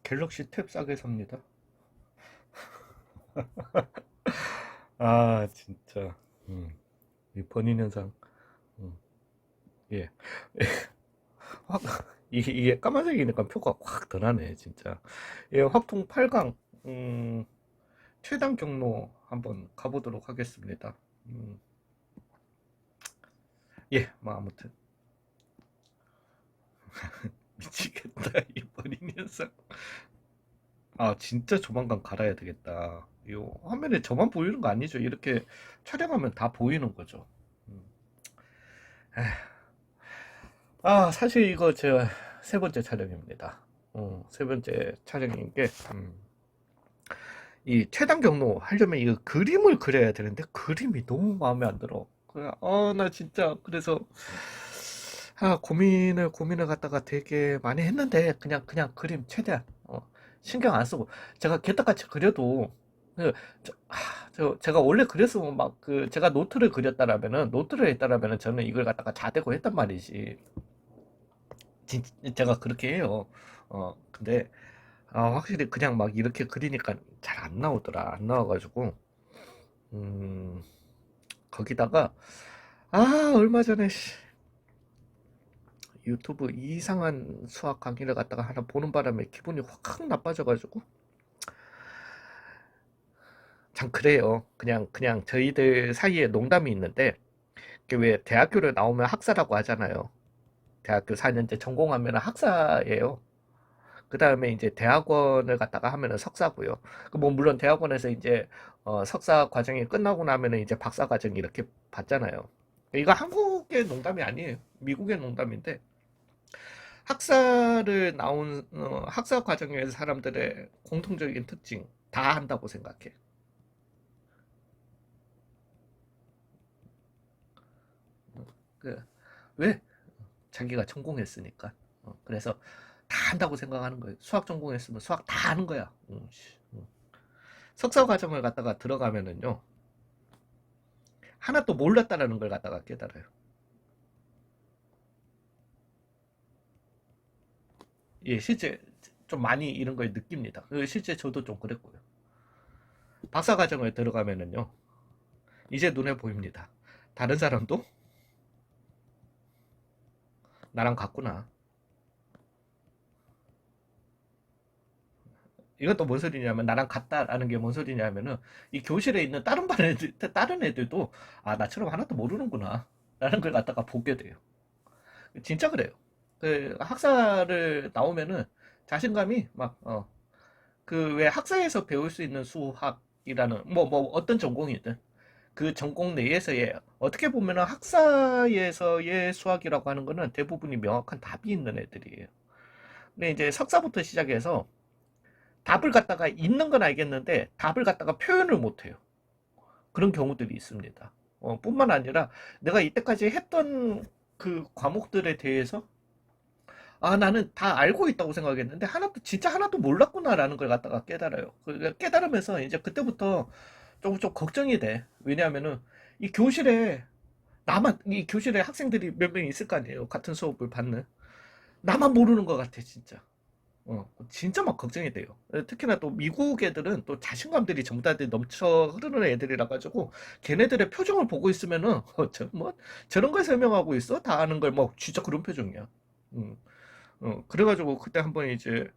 갤럭시 탭 싸게 삽니다. 아, 진짜. 음, 이 번인 현상. 음, 예. 확, 이게 까만색이니까 표가 확 드러나네, 진짜. 예, 확통 8강, 최단 경로 한번 가보도록 하겠습니다. 음, 예, 뭐, 아무튼. 미치겠다, 이 번인 현상. 아, 진짜 조만간 갈아야 되겠다. 이 화면에 저만 보이는 거 아니죠? 이렇게 촬영하면 다 보이는 거죠. 음. 아, 사실 이거 제 세 번째 촬영입니다. 세 번째 촬영인 게, 이 최단 경로 하려면 이거 그림을 그려야 되는데, 그림이 너무 마음에 안 들어. 나 진짜, 그래서, 고민을 갖다가 되게 많이 했는데, 그냥 그림 최대한, 신경 안 쓰고, 제가 개떡같이 그려도, 그, 제가 원래 그렸으면 제가 노트를 그렸다라면은, 노트를 했다라면은 저는 이걸 갖다가 자대고 했단 말이지. 제가 그렇게 해요. 근데 확실히 그냥 막 이렇게 그리니까 잘 안 나오더라. 안 나와가지고 음, 거기다가 얼마 전에 유튜브 이상한 수학 강의를 갖다가 하나 보는 바람에 기분이 확 나빠져가지고 참 그래요. 그냥 저희들 사이에 농담이 있는데 왜 대학교를 나오면 학사라고 하잖아요. 대학교 4년제 전공하면 학사예요. 그 다음에 이제 대학원을 갔다가 하면은 석사고요. 뭐 물론 대학원에서 이제 석사 과정이 끝나고 나면은 이제 박사 과정 이렇게 받잖아요. 이거 한국의 농담이 아니에요. 미국의 농담인데 학사를 나온 학사 과정의 사람들의 공통적인 특징 다 한다고 생각해. 그, 왜? 자기가 전공했으니까. 그래서 다 한다고 생각하는 거예요. 수학 전공했으면 수학 다 하는 거야. 석사 과정을 갖다가 들어가면은요. 하나도 몰랐다라는 걸 갖다가 깨달아요. 예, 실제 좀 많이 이런 걸 느낍니다. 실제 저도 좀 그랬고요. 박사 과정을 들어가면은요, 이제 눈에 보입니다. 다른 사람도 나랑 같구나. 이건 또 뭔 소리냐면, 나랑 같다라는 게 뭔 소리냐면은, 이 교실에 있는 다른 애들도, 나처럼 하나도 모르는구나. 라는 걸 갖다가 보게 돼요. 진짜 그래요. 그 학사를 나오면은 자신감이 왜 학사에서 배울 수 있는 수학이라는 뭐 어떤 전공이든 그 전공 내에서의 어떻게 보면은 학사에서의 수학이라고 하는 거는 대부분이 명확한 답이 있는 애들이에요. 근데 이제 석사부터 시작해서 답을 갖다가 있는 건 알겠는데 답을 갖다가 표현을 못 해요. 그런 경우들이 있습니다. 뿐만 아니라 내가 이때까지 했던 그 과목들에 대해서 나는 다 알고 있다고 생각했는데 진짜 하나도 몰랐구나라는 걸 갖다가 깨달아요. 깨달으면서 이제 그때부터 좀 걱정이 돼. 왜냐하면은 이 교실에 이 교실에 학생들이 몇 명 있을 거 아니에요. 같은 수업을 받는. 나만 모르는 것 같아, 진짜. 진짜 막 걱정이 돼요. 특히나 또 미국 애들은 또 자신감들이 전부 다 넘쳐 흐르는 애들이라 가지고 걔네들의 표정을 보고 있으면은 저런 걸 설명하고 있어? 다 아는 걸 뭐 진짜 그런 표정이야. 음. 그래가지고 그때 한번 이제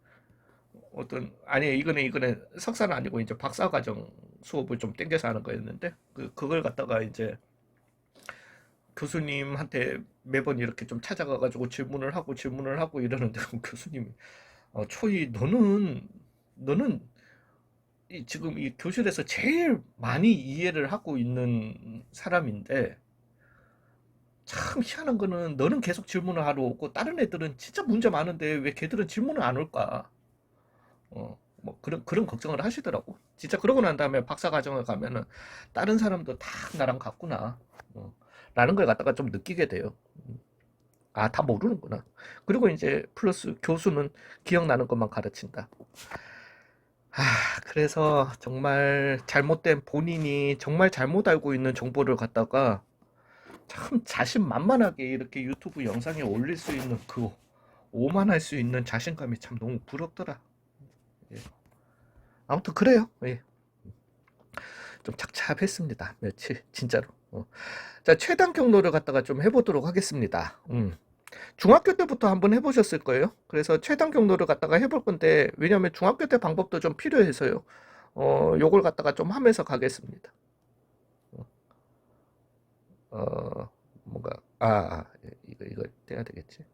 아니 이거는 석사는 아니고 이제 박사 과정 수업을 좀 땡겨서 하는 거였는데 그걸 갖다가 이제 교수님한테 매번 이렇게 좀 찾아가가지고 질문을 하고 이러는데 교수님이 초이 너는 지금 이 교실에서 제일 많이 이해를 하고 있는 사람인데 참 희한한 거는 너는 계속 질문을 하러 오고 다른 애들은 진짜 문제 많은데 왜 걔들은 질문을 안 올까? 뭐 그런 걱정을 하시더라고. 진짜 그러고 난 다음에 박사 과정을 가면은 다른 사람도 다 나랑 같구나. 어, 라는 걸 갖다가 좀 느끼게 돼요. 다 모르는구나. 그리고 이제 플러스 교수는 기억나는 것만 가르친다. 그래서 정말 잘못된 본인이 정말 잘못 알고 있는 정보를 갖다가 참 자신만만하게 이렇게 유튜브 영상에 올릴 수 있는 그 오만할 수 있는 자신감이 참 너무 부럽더라. 예. 아무튼 그래요. 예. 좀 착잡했습니다. 며칠 진짜로. 자, 최단 경로를 갖다가 좀 해보도록 하겠습니다. 중학교 때부터 한번 해보셨을 거예요. 그래서 최단 경로를 갖다가 해볼 건데, 왜냐면 중학교 때 방법도 좀 필요해서요. 요걸 갖다가 좀 하면서 가겠습니다. 뭔가, 이거 떼야 되겠지.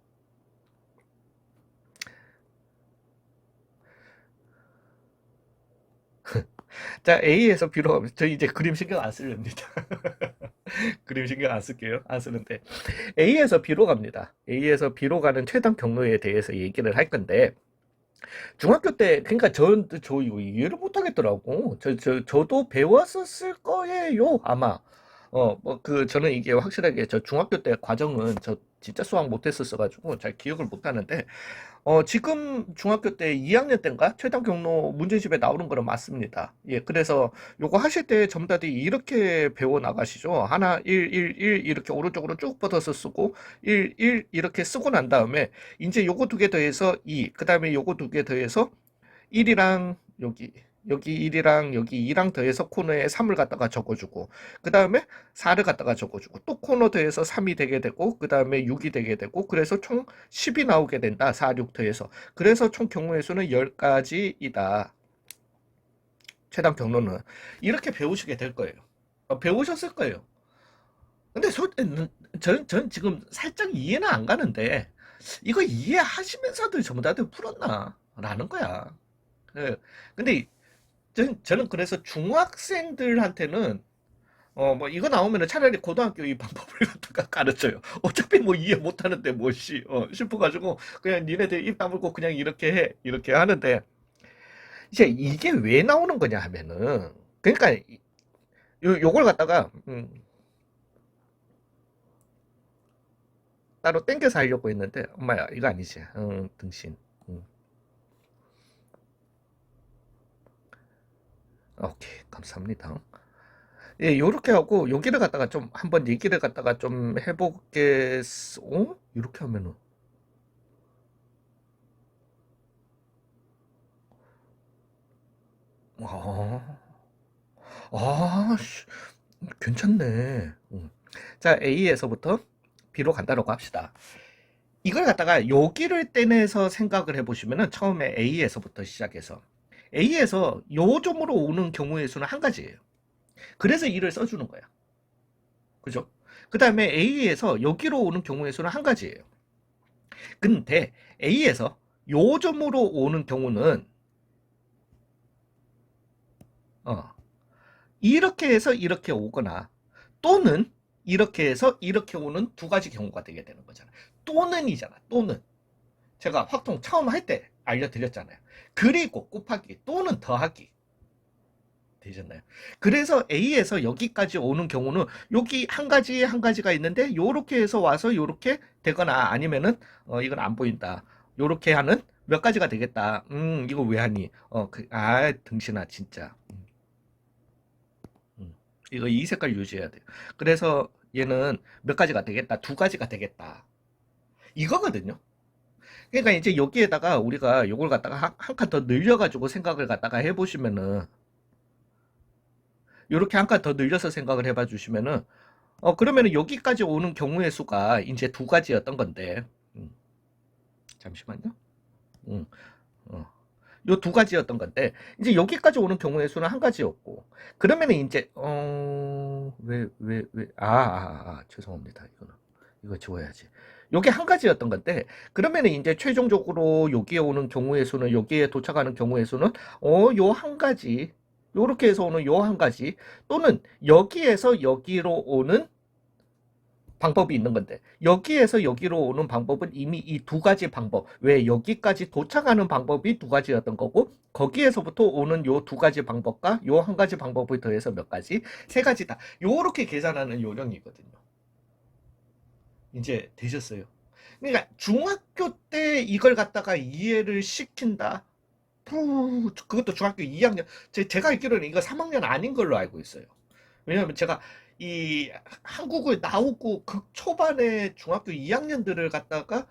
자, A에서 B로 가면, 저 이제 그림 신경 안 쓰렵니다. 그림 신경 안 쓸게요. 안 쓰는데. A에서 B로 갑니다. A에서 B로 가는 최단 경로에 대해서 얘기를 할 건데, 중학교 때, 그러니까 저 이거 이해를 못 하겠더라고. 저도 배웠었을 거예요, 아마. 저는 이게 확실하게 저 중학교 때 과정은 저 진짜 수학 못했었어가지고 잘 기억을 못 하는데, 지금 중학교 때 2학년 때인가? 최단 경로 문제집에 나오는 거는 맞습니다. 예, 그래서 요거 하실 때 전부 다들 이렇게 배워 나가시죠. 하나, 1, 1, 1 이렇게 오른쪽으로 쭉 뻗어서 쓰고, 1, 1 이렇게 쓰고 난 다음에, 이제 요거 두 개 더해서 2, 그 다음에 요거 두 개 더해서 1이랑 여기 1이랑 여기 2랑 더해서 코너에 3을 갖다가 적어주고, 그 다음에 4를 갖다가 적어주고, 또 코너 더해서 3이 되게 되고, 그 다음에 6이 되게 되고, 그래서 총 10이 나오게 된다. 4, 6 더해서. 그래서 총 경우의 수는 10가지이다. 최단 경로는. 이렇게 배우시게 될 거예요. 배우셨을 거예요. 근데 전 지금 살짝 이해는 안 가는데, 이거 이해하시면서도 전부 다들 풀었나? 라는 거야. 예. 근데 저는 그래서 중학생들한테는 뭐 이거 나오면은 차라리 고등학교 이 방법을 갖다가 가르쳐요. 어차피 뭐 이해 못하는데 뭐시 싶어가지고 그냥 니네들 입 다물고 그냥 이렇게 해 이렇게 하는데, 이제 이게 왜 나오는 거냐 하면은, 그러니까 요걸 갖다가 따로 땡겨서 하려고 했는데, 엄마야 이거 아니지. 등신. 오케이, 감사합니다. 예, 요렇게 하고 여기를 갖다가 좀 한번 얘기를 갖다가 좀 해보겠어. 이렇게 하면은 아, 씨, 괜찮네. 자, A에서부터 B로 간다라고 합시다. 이걸 갖다가 여기를 떼내서 생각을 해보시면은, 처음에 A에서부터 시작해서 A에서 요점으로 오는 경우의 수는 한 가지예요. 그래서 2를 써주는 거야. 그죠? 그 다음에 A에서 여기로 오는 경우의 수는 한 가지예요. 근데 A에서 요점으로 오는 경우는 어, 이렇게 해서 이렇게 오거나, 또는 이렇게 해서 이렇게 오는 두 가지 경우가 되게 되는 거잖아. 또는이잖아. 또는. 제가 확통 처음 할 때 알려드렸잖아요. 그리고 곱하기 또는 더하기 되셨나요? 그래서 A에서 여기까지 오는 경우는 여기 한 가지 한 가지가 있는데, 요렇게 해서 와서 요렇게 되거나, 아니면은 이건 안 보인다, 요렇게 하는 몇 가지가 되겠다. 이거 왜 하니? 등신아 진짜. 이거 이 색깔 유지해야 돼요. 그래서 얘는 몇 가지가 되겠다, 두 가지가 되겠다, 이거거든요. 그러니까 이제 여기에다가 우리가 요걸 갖다가 한 칸 더 늘려가지고 생각을 갖다가 해보시면은, 요렇게 한 칸 더 늘려서 생각을 해봐 주시면은, 그러면은 여기까지 오는 경우의 수가 이제 두 가지였던 건데, 잠시만요. 음, 어. 요 두 가지였던 건데, 이제 여기까지 오는 경우의 수는 한 가지였고, 그러면은 이제, 죄송합니다. 이거 지워야지. 요게 한 가지였던 건데, 그러면은 이제 최종적으로 여기에 오는 경우의 수는, 여기에 도착하는 경우의 수는, 요 한 가지, 요렇게 해서 오는 요 한 가지, 또는 여기에서 여기로 오는 방법이 있는 건데, 여기에서 여기로 오는 방법은 이미 이 두 가지 방법, 왜 여기까지 도착하는 방법이 두 가지였던 거고, 거기에서부터 오는 요 두 가지 방법과 요 한 가지 방법을 더해서 몇 가지, 세 가지다, 요렇게 계산하는 요령이거든요. 이제 되셨어요? 그러니까 중학교 때 이걸 갖다가 이해를 시킨다, 그것도 중학교 2학년, 제가 알기로는 이거 3학년 아닌 걸로 알고 있어요. 왜냐면 제가 이 한국을 나오고 극 초반에 중학교 2학년들을 갖다가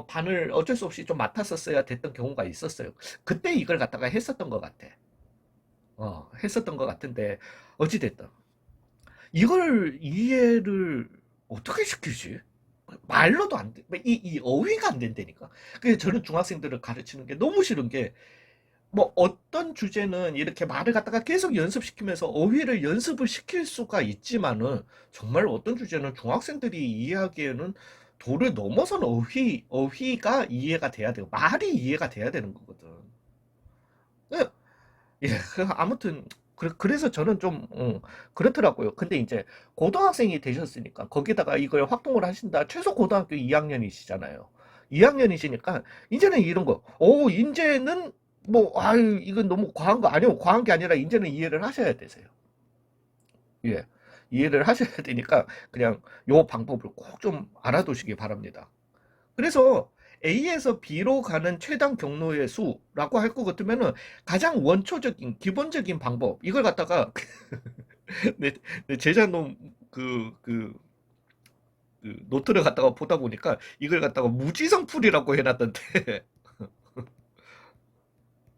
반을 어쩔 수 없이 좀 맡았었어야 됐던 경우가 있었어요. 그때 이걸 갖다가 했었던 것 같아. 했었던 것 같은데, 어찌됐든. 이걸 이해를 어떻게 시키지? 말로도 안 돼. 이 어휘가 안 된다니까. 그래서 저는 중학생들을 가르치는 게 너무 싫은 게, 뭐 어떤 주제는 이렇게 말을 갖다가 계속 연습시키면서 어휘를 연습을 시킬 수가 있지만은 정말 어떤 주제는 중학생들이 이해하기에는 도를 넘어선 어휘가 이해가 돼야 되고 말이 이해가 돼야 되는 거거든. 예, 예, 아무튼 그래서 저는 좀 그렇더라고요. 근데 이제 고등학생이 되셨으니까 거기다가 이걸 확동을 하신다. 최소 고등학교 2학년이시잖아요. 2학년이시니까 이제는 이런 거. 이제는 뭐 아유 이건 너무 과한 거 아니요. 과한 게 아니라 이제는 이해를 하셔야 되세요. 예. 이해를 하셔야 되니까 그냥 요 방법을 꼭 좀 알아두시기 바랍니다. 그래서 A에서 B로 가는 최단 경로의 수라고 할 것 같으면은 가장 원초적인 기본적인 방법 이걸 갖다가 내, 내 제자놈 그 노트를 갖다가 보다 보니까 이걸 갖다가 무지성풀이라고 해놨던데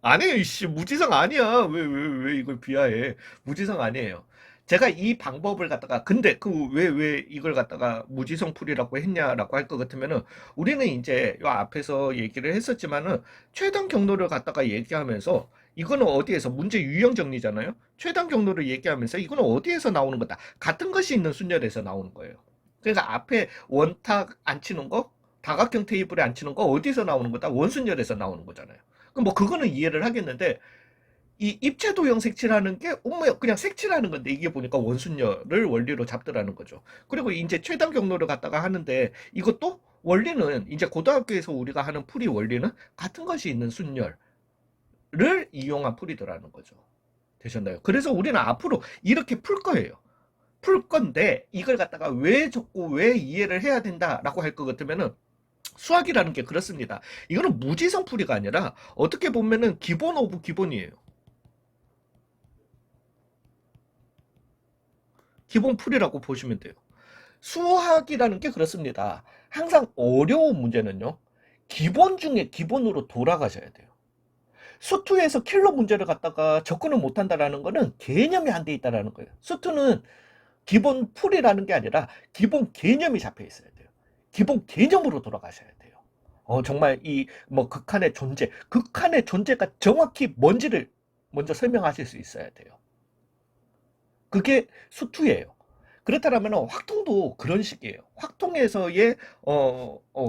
아니에요 이씨 무지성 아니야 왜 이걸 비하해 무지성 아니에요. 제가 이 방법을 갖다가 근데 그 왜 이걸 갖다가 무지성풀이라고 했냐라고 할 것 같으면은 우리는 이제 요 앞에서 얘기를 했었지만은 최단 경로를 갖다가 얘기하면서 이거는 어디에서 문제 유형 정리잖아요. 최단 경로를 얘기하면서 이거는 어디에서 나오는 거다. 같은 것이 있는 순열에서 나오는 거예요. 그러니까 앞에 원탁 안 치는 거, 다각형 테이블에 안 치는 거 어디서 나오는 거다? 원순열에서 나오는 거잖아요. 그럼 뭐 그거는 이해를 하겠는데 이 입체도형 색칠하는 게 그냥 색칠하는 건데 이게 보니까 원순열을 원리로 잡더라는 거죠. 그리고 이제 최단 경로를 갖다가 하는데 이것도 원리는 이제 고등학교에서 우리가 하는 풀이 원리는 같은 것이 있는 순열을 이용한 풀이더라는 거죠. 되셨나요? 그래서 우리는 앞으로 이렇게 풀 거예요. 풀 건데 이걸 갖다가 왜 적고 왜 이해를 해야 된다라고 할 것 같으면은 수학이라는 게 그렇습니다. 이거는 무지성 풀이가 아니라 어떻게 보면은 기본 오브 기본이에요. 기본 풀이라고 보시면 돼요. 수학이라는 게 그렇습니다. 항상 어려운 문제는요. 기본 중에 기본으로 돌아가셔야 돼요. 수투에서 킬러 문제를 갖다가 접근을 못한다라는 거는 개념이 안 돼 있다라는 거예요. 수투는 기본 풀이라는 게 아니라 기본 개념이 잡혀 있어야 돼요. 기본 개념으로 돌아가셔야 돼요. 정말 이 뭐 극한의 존재가 정확히 뭔지를 먼저 설명하실 수 있어야 돼요. 그게 수투예요. 그렇다면 확통도 그런 식이에요. 확통에서의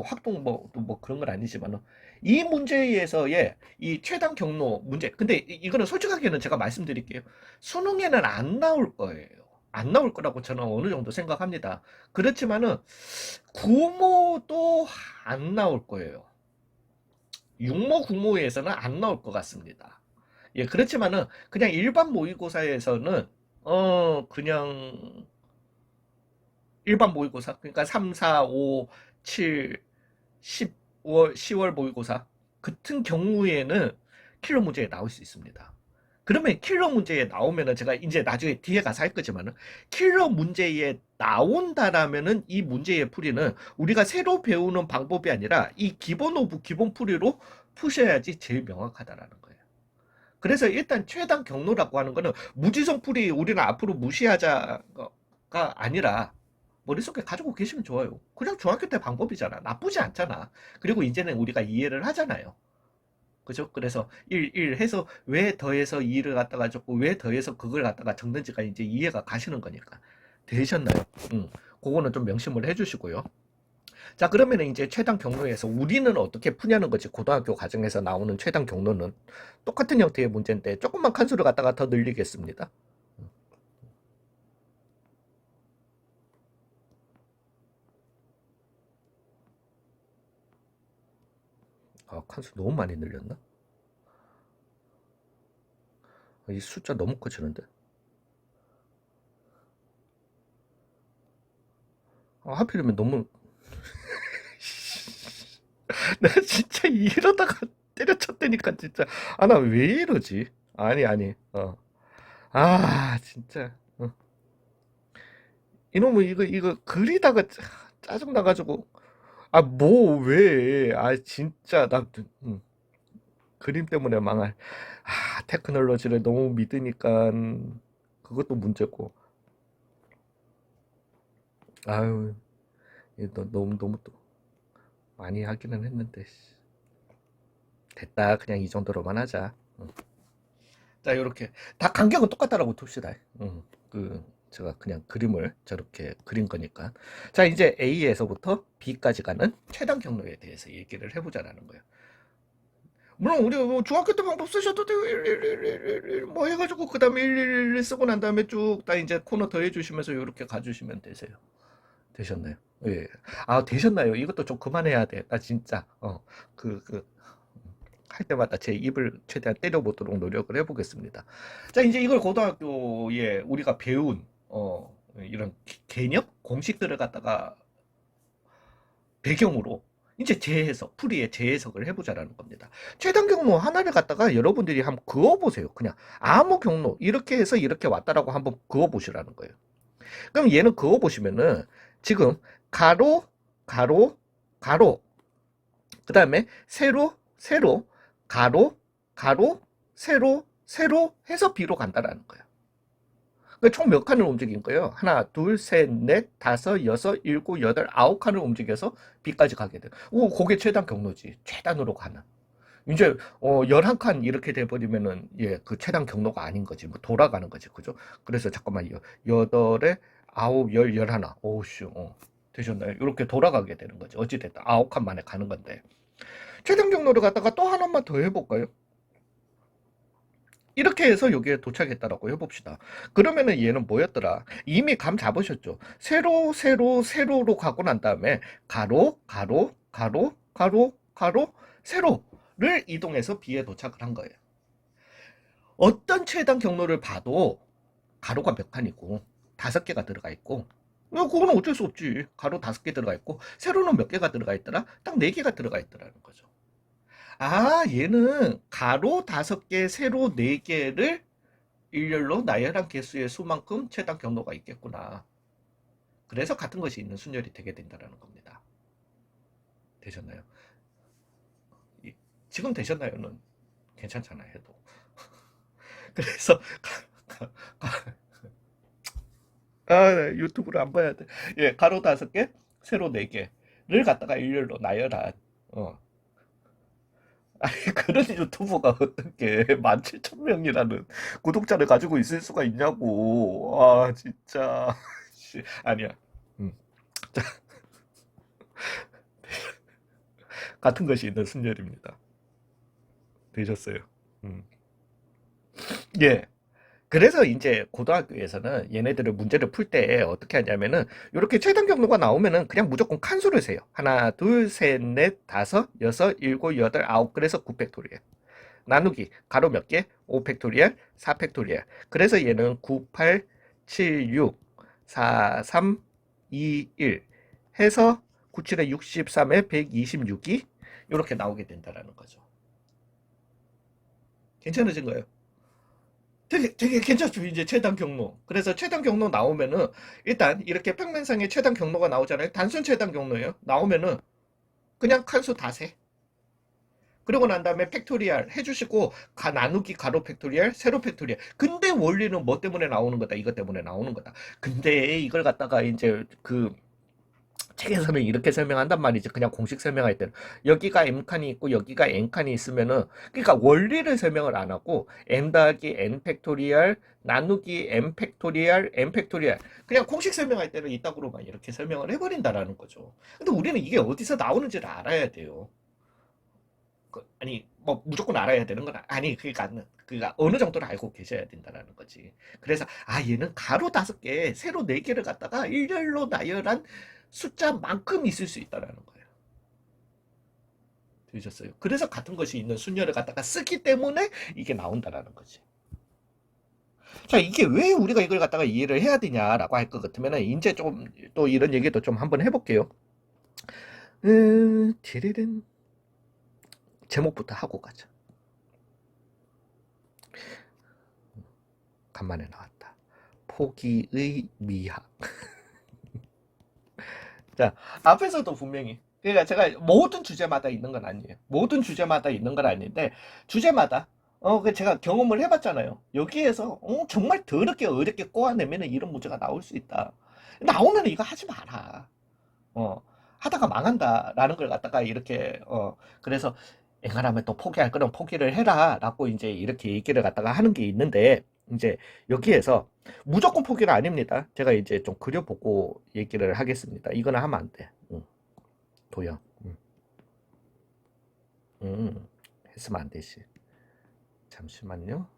확통 뭐 그런 건 아니지만은 이 문제에서의 이 최단 경로 문제. 근데 이거는 솔직하게는 제가 말씀드릴게요. 수능에는 안 나올 거예요. 안 나올 거라고 저는 어느 정도 생각합니다. 그렇지만은 구모도 안 나올 거예요. 육모, 국모에서는 안 나올 것 같습니다. 예, 그렇지만은 그냥 일반 모의고사에서는 그냥 일반 모의고사 그러니까 3, 4, 5, 7, 10월 모의고사 같은 경우에는 킬러 문제에 나올 수 있습니다. 그러면 킬러 문제에 나오면은 제가 이제 나중에 뒤에 가서 할 거지만은 킬러 문제에 나온다라면은 이 문제의 풀이는 우리가 새로 배우는 방법이 아니라 이 기본 오브 기본 풀이로 푸셔야지 제일 명확하다라는 거예요. 그래서 일단 최단 경로라고 하는 거는 무지성 풀이 우리는 앞으로 무시하자가 아니라 머릿속에 가지고 계시면 좋아요. 그냥 중학교 때 방법이잖아. 나쁘지 않잖아. 그리고 이제는 우리가 이해를 하잖아요. 그죠? 그래서 1 해서 왜 더해서 2를 갖다가 적고 왜 더해서 그걸 갖다가 적는지가 이제 이해가 가시는 거니까. 되셨나요? 그거는 좀 명심을 해주시고요. 자, 그러면 이제 최단 경로에서 우리는 어떻게 푸냐는 거지. 고등학교 과정에서 나오는 최단 경로는 똑같은 형태의 문제인데 조금만 칸수를 갖다가 더 늘리겠습니다. 칸수 너무 많이 늘렸나? 이 숫자 너무 커지는데? 하필이면 너무 내가 진짜 이러다가 때려쳤다니까 진짜 나 왜 이러지? 아니 진짜 이놈의 이거 그리다가 짜증 나가지고 아, 뭐, 왜? 아, 진짜, 음, 그림 때문에 망할. 테크놀로지를 너무 믿으니까, 그것도 문제고. 아유, 너무 또, 많이 하기는 했는데, 씨. 됐다. 그냥 이 정도로만 하자. 자, 요렇게. 다 간격은 똑같다라고 둡시다. 제가 그냥 그림을 저렇게 그린 거니까. 자, 이제 A에서부터 B까지 가는 최단 경로에 대해서 얘기를 해보자라는 거예요. 물론 우리 뭐 중학교 때 방법 쓰셔도 되고 뭐 해가지고 그 다음에 111 쓰고 난 다음에 쭉 다 이제 코너 더해주시면서 이렇게 가주시면 되세요. 되셨나요? 예. 아, 되셨나요? 이것도 좀 그만해야 돼. 나 진짜 할 때마다 제 입을 최대한 때려보도록 노력을 해보겠습니다. 자, 이제 이걸 고등학교에 우리가 배운 이런 개념 공식들을 갖다가 배경으로 이제 재해석, 풀이의 재해석을 해보자라는 겁니다. 최단 경로 하나를 갖다가 여러분들이 한번 그어보세요. 그냥 아무 경로 이렇게 해서 이렇게 왔다라고 한번 그어보시라는 거예요. 그럼 얘는 그어보시면은 지금 가로, 가로, 가로, 그 다음에 세로, 세로, 가로, 가로, 세로, 세로 해서 B로 간다라는 거예요. 총 몇 칸을 움직인 거예요? 하나, 둘, 셋, 넷, 다섯, 여섯, 일곱, 여덟, 아홉 칸을 움직여서 B까지 가게 돼요. 그게 최단 경로지. 최단으로 가는. 이제 11칸 이렇게 돼버리면은 그 최단 경로가 아닌 거지. 뭐 돌아가는 거지. 그죠? 그래서 잠깐만요. 여덟에 아홉, 열, 열하나. 오우씨. 되셨나요? 이렇게 돌아가게 되는 거지. 어찌됐든 아홉 칸 만에 가는 건데. 최단 경로를 갖다가 또 하나만 더 해볼까요? 이렇게 해서 여기에 도착했다라고 해봅시다. 그러면은 얘는 뭐였더라? 이미 감 잡으셨죠? 세로, 세로, 세로로 가고 난 다음에 가로, 가로, 가로, 가로, 가로, 세로를 이동해서 B에 도착을 한 거예요. 어떤 최단 경로를 봐도 가로가 몇 칸이고 5개가 들어가 있고 그거는 어쩔 수 없지. 가로 5개 들어가 있고 세로는 몇 개가 들어가 있더라? 딱 4개가 들어가 있더라는 거죠. 얘는 가로 5개, 세로 4개를 일렬로 나열한 개수의 수만큼 최단 경로가 있겠구나. 그래서 같은 것이 있는 순열이 되게 된다는 겁니다. 되셨나요? 지금 되셨나요?는 괜찮잖아요, 해도. 그래서 네, 유튜브를 안 봐야 돼. 예, 가로 5개, 세로 4개를 갖다가 일렬로 나열한 아니, 그런 유튜버가 어떻게 17,000명이라는 구독자를 가지고 있을 수가 있냐고. 진짜. 아니야. 음. 자, 같은 것이 있는 순열입니다. 되셨어요. 음. 예. 그래서 이제 고등학교에서는 얘네들을 문제를 풀 때 어떻게 하냐면은 이렇게 최단 경로가 나오면은 그냥 무조건 칸수를 세요. 하나, 둘, 셋, 넷, 다섯, 여섯, 일곱, 여덟, 아홉. 그래서 9팩토리에 나누기 가로 몇 개? 5팩토리얼, 4팩토리얼. 그래서 얘는 9, 8, 7, 6, 4, 3, 2, 1 해서 97에 63에 126이 이렇게 나오게 된다라는 거죠. 괜찮으신 거예요? 되게 괜찮죠. 이제 최단 경로. 그래서 최단 경로 나오면은 일단 이렇게 평면상에 최단 경로가 나오잖아요. 단순 최단 경로예요. 나오면은 그냥 칸수 다 세. 그러고 난 다음에 팩토리얼 해주시고 나누기 가로 팩토리얼 세로 팩토리얼. 근데 원리는 뭐 때문에 나오는 거다, 이것 때문에 나오는 거다. 근데 이걸 갖다가 이제 책에서는 이렇게 설명한단 말이지. 그냥 공식 설명할 때는 여기가 m칸이 있고 여기가 n칸이 있으면은 그러니까 원리를 설명을 안 하고 m 더하기 n 팩토리얼 나누기 m 팩토리얼 n 팩토리얼 그냥 공식 설명할 때는 이따구로만 이렇게 설명을 해버린다라는 거죠. 근데 우리는 이게 어디서 나오는지를 알아야 돼요. 아니 뭐 무조건 알아야 되는 건 아니 그러니까 어느 정도를 알고 계셔야 된다라는 거지. 그래서 얘는 가로 5개, 세로 4개를 갖다가 일렬로 나열한 숫자만큼 있을 수 있다라는 거예요. 되셨어요? 그래서 같은 것이 있는 순열을 갖다가 쓰기 때문에 이게 나온다라는 거지. 자, 이게 왜 우리가 이걸 갖다가 이해를 해야 되냐라고 할 것 같으면 이제 좀 또 이런 얘기도 좀 한번 해볼게요. 디리른 제목부터 하고 가자. 간만에 나왔다. 포기의 미학. 자, 앞에서도 분명히 그러니까 제가 모든 주제마다 있는 건 아니에요. 모든 주제마다 있는 건 아닌데, 주제마다, 제가 경험을 해봤잖아요. 여기에서, 정말 더럽게 어렵게 꼬아내면 이런 문제가 나올 수 있다. 나오면 이거 하지 마라. 어, 하다가 망한다라는 걸 갖다가 이렇게, 그래서, 앵간하면 또 포기할 거는 포기를 해라. 라고 이제 이렇게 얘기를 갖다가 하는 게 있는데, 이제 여기에서 무조건 포기는 아닙니다. 제가 이제 좀 그려보고 얘기를 하겠습니다. 이거는 하면 안 돼. 도형. 했으면 안 되지. 잠시만요.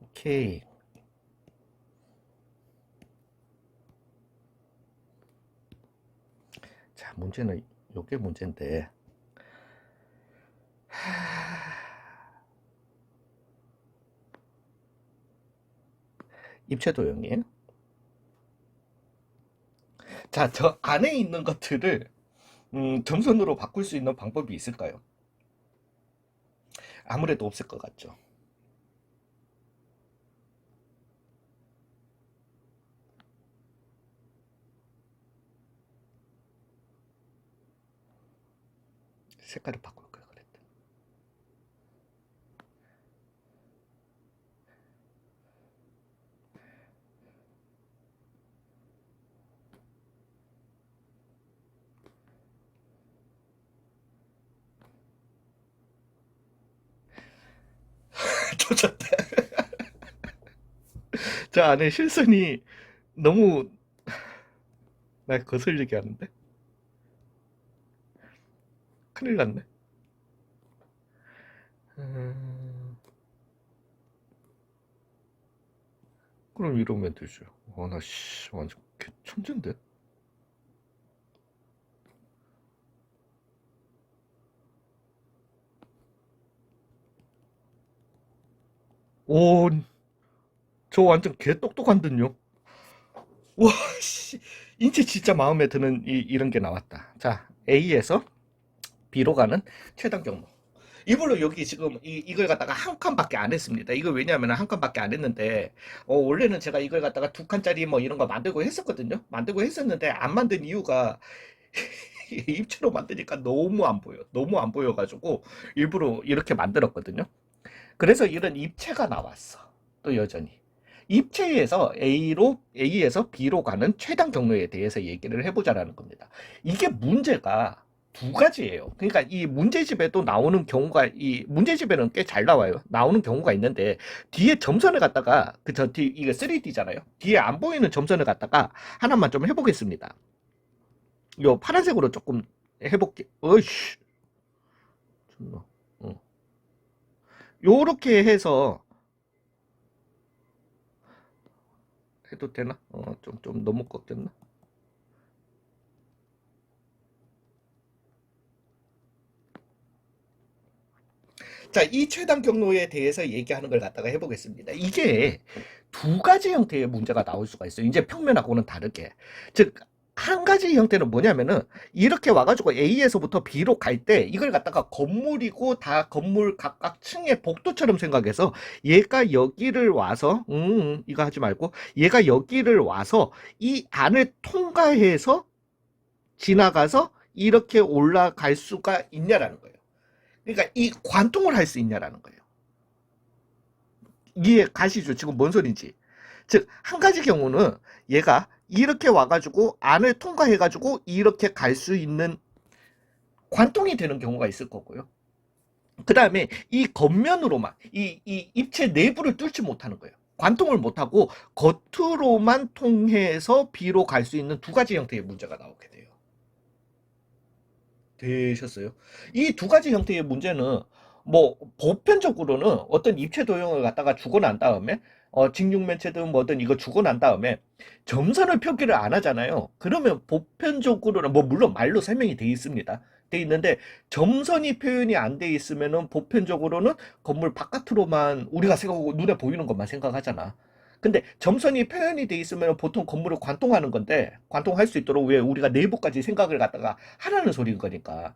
오케이. 자, 문제는 요게 문제인데. 입체 도형이에요. 자, 저 안에 있는 것들을 점선으로 바꿀 수 있는 방법이 있을까요? 아무래도 없을 것 같죠. 색깔을 바꿀 걸 그랬다. 조졌다. 저 안에 실선이 너무 날 거슬리게 하는데? 큰일 났네. 그럼 이러면 되죠. 나 완전 천재인데? 오, 저 완전 개 똑똑한 듯요. 와, 씨. 인체 진짜 마음에 드는 이런 게 나왔다. 자, A에서 B로 가는 최단 경로. 이걸로 여기 지금 이걸 갖다가 한 칸밖에 안 했습니다. 이거 왜냐하면 한 칸밖에 안 했는데, 원래는 제가 이걸 갖다가 두 칸짜리 뭐 이런 거 만들고 했었거든요. 만들고 했었는데, 안 만든 이유가 입체로 만드니까 너무 안 보여. 너무 안 보여가지고, 일부러 이렇게 만들었거든요. 그래서 이런 입체가 나왔어. 또 여전히. 입체에서 A에서 B로 가는 최단 경로에 대해서 얘기를 해보자라는 겁니다. 이게 문제가 두 가지예요. 그러니까 이 문제집에도 나오는 경우가, 이 문제집에는 꽤 잘 나와요. 나오는 경우가 있는데, 뒤에 점선을 갖다가, 이게 3D잖아요. 뒤에 안 보이는 점선을 갖다가 하나만 좀 해보겠습니다. 요 파란색으로 조금 해볼게. 어이씨. 요렇게 해서 해도 되나? 좀 너무 꺾였나? 자, 이 최단 경로에 대해서 얘기하는 걸 갖다가 해보겠습니다. 이게 두 가지 형태의 문제가 나올 수가 있어요. 이제 평면하고는 다르게. 즉, 한 가지 형태는 뭐냐면은 이렇게 와가지고 A에서부터 B로 갈 때 이걸 갖다가 건물이고 다 건물 각각 층의 복도처럼 생각해서 얘가 여기를 와서 이거 하지 말고 얘가 여기를 와서 이 안을 통과해서 지나가서 이렇게 올라갈 수가 있냐라는 거예요. 그러니까 이 관통을 할 수 있냐라는 거예요. 이해 가시죠? 지금 뭔 소린지. 즉, 한 가지 경우는 얘가 이렇게 와가지고 안을 통과해가지고 이렇게 갈 수 있는 관통이 되는 경우가 있을 거고요. 그 다음에 이 겉면으로만, 이 입체 내부를 뚫지 못하는 거예요. 관통을 못하고 겉으로만 통해서 B로 갈 수 있는 두 가지 형태의 문제가 나오게 돼요. 되셨어요? 이 두 가지 형태의 문제는 뭐 보편적으로는 어떤 입체 도형을 갖다가 주고 난 다음에 직육면체든 뭐든 이거 주고 난 다음에 점선을 표기를 안 하잖아요. 그러면 보편적으로는 뭐 물론 말로 설명이 돼 있습니다. 돼 있는데 점선이 표현이 안 돼 있으면은 보편적으로는 건물 바깥으로만 우리가 생각하고 눈에 보이는 것만 생각하잖아. 근데 점선이 표현이 돼 있으면 보통 건물을 관통하는 건데 관통할 수 있도록 왜 우리가 내부까지 생각을 갖다가 하라는 소리인 거니까.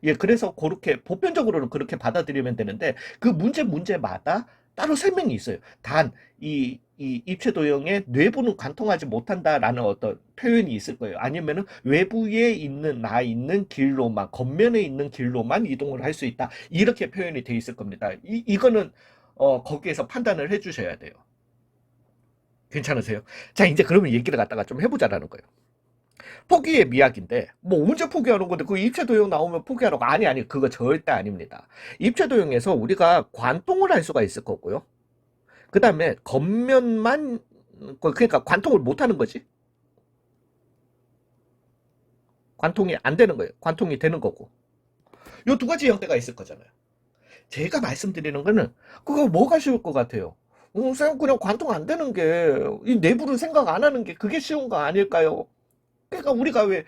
예, 그래서 그렇게 보편적으로는 그렇게 받아들이면 되는데 그 문제마다 따로 설명이 있어요. 단, 이 입체도형의 내부는 관통하지 못한다라는 어떤 표현이 있을 거예요. 아니면은 외부에 있는, 나 있는 길로만, 겉면에 있는 길로만 이동을 할 수 있다. 이렇게 표현이 돼 있을 겁니다. 이거는, 거기에서 판단을 해 주셔야 돼요. 괜찮으세요? 자, 이제 그러면 얘기를 갖다가 좀 해보자라는 거예요. 포기의 미학인데 뭐 언제 포기하는 건데 그 입체도형 나오면 포기하라고 아니 그거 절대 아닙니다. 입체도형에서 우리가 관통을 할 수가 있을 거고요. 그 다음에 겉면만 그러니까 관통을 못 하는 거지. 관통이 안 되는 거예요. 관통이 되는 거고. 요 두 가지 형태가 있을 거잖아요. 제가 말씀드리는 거는 그거 뭐가 쉬울 것 같아요. 그냥 관통 안 되는 게 이 내부를 생각 안 하는 게 그게 쉬운 거 아닐까요? 그러니까 우리가 왜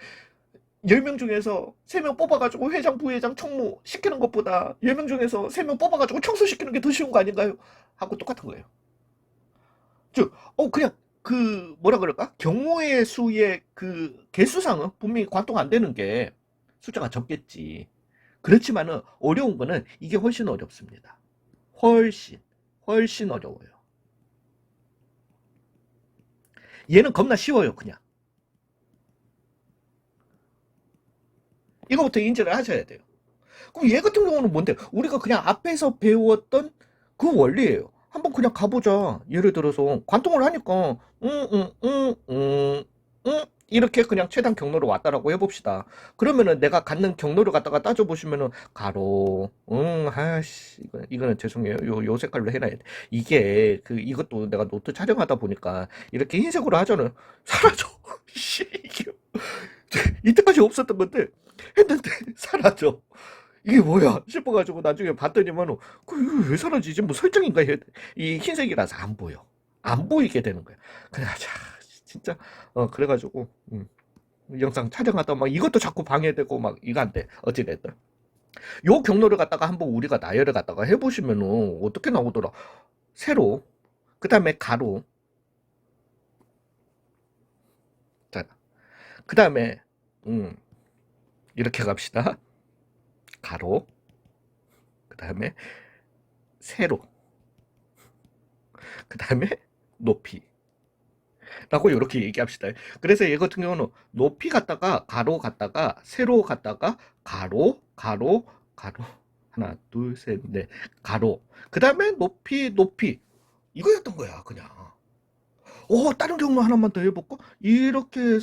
10명 중에서 3명 뽑아가지고 회장, 부회장, 총무 시키는 것보다 10명 중에서 3명 뽑아가지고 청소시키는 게 더 쉬운 거 아닌가요? 하고 똑같은 거예요. 즉, 그냥 그 뭐라 그럴까? 경우의 수의 그 개수상은 분명히 관통 안 되는 게 숫자가 적겠지. 그렇지만은 어려운 거는 이게 훨씬 어렵습니다. 훨씬 어려워요. 얘는 겁나 쉬워요, 그냥. 이거부터 인지를 하셔야 돼요. 그럼 얘 같은 경우는 뭔데? 우리가 그냥 앞에서 배웠던 그 원리예요. 한번 그냥 가보자. 예를 들어서 관통을 하니까 이렇게 그냥 최단 경로로 왔다라고 해봅시다. 그러면은 내가 갖는 경로를 갖다가 따져보시면은 가로 아씨 이거는 죄송해요. 요 색깔로 해놔야 돼. 이게 이것도 내가 노트 촬영하다 보니까 이렇게 흰색으로 하잖아요. 사라져. 씨, 이때까지 없었던 건데 했는데 사라져. 이게 뭐야 싶어가지고 나중에 봤더니만 이거 왜 사라지지? 뭐 설정인가? 이 흰색이라서 안 보여. 안 보이게 되는 거야. 그래, 자, 진짜 그래가지고 영상 촬영하다 막 이것도 자꾸 방해되고 막 이거 안 돼. 어찌됐든 요 경로를 갖다가 한번 우리가 나열을 갖다가 해보시면은 어떻게 나오더라. 세로, 그 다음에 가로, 자, 그 다음에 이렇게 갑시다. 가로, 그 다음에 세로, 그 다음에 높이. 라고 이렇게 얘기합시다. 그래서 얘 같은 경우는 높이 갔다가 가로 갔다가 세로 갔다가 가로 가로 가로 하나 둘셋넷 가로 그 다음에 높이 이거였던 거야 그냥. 다른 경우 하나만 더 해볼까? 이렇게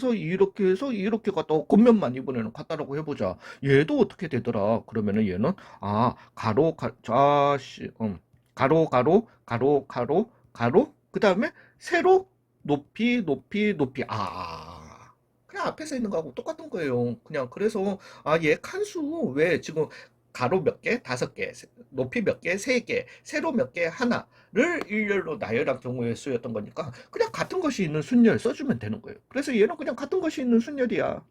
갔다 겉면만 이번에는 갔다라고 해보자. 얘도 어떻게 되더라? 그러면은 얘는 가로 가로 그 다음에 세로 높이 그냥 앞에서 있는 거하고 똑같은 거예요. 그냥 그래서 얘 칸수 왜 지금 가로 몇 개, 5개, 높이 몇 개, 3개, 세로 몇 개, 하나를 일렬로 나열한 경우의 수였던 거니까 그냥 같은 것이 있는 순열 써주면 되는 거예요. 그래서 얘는 그냥 같은 것이 있는 순열이야.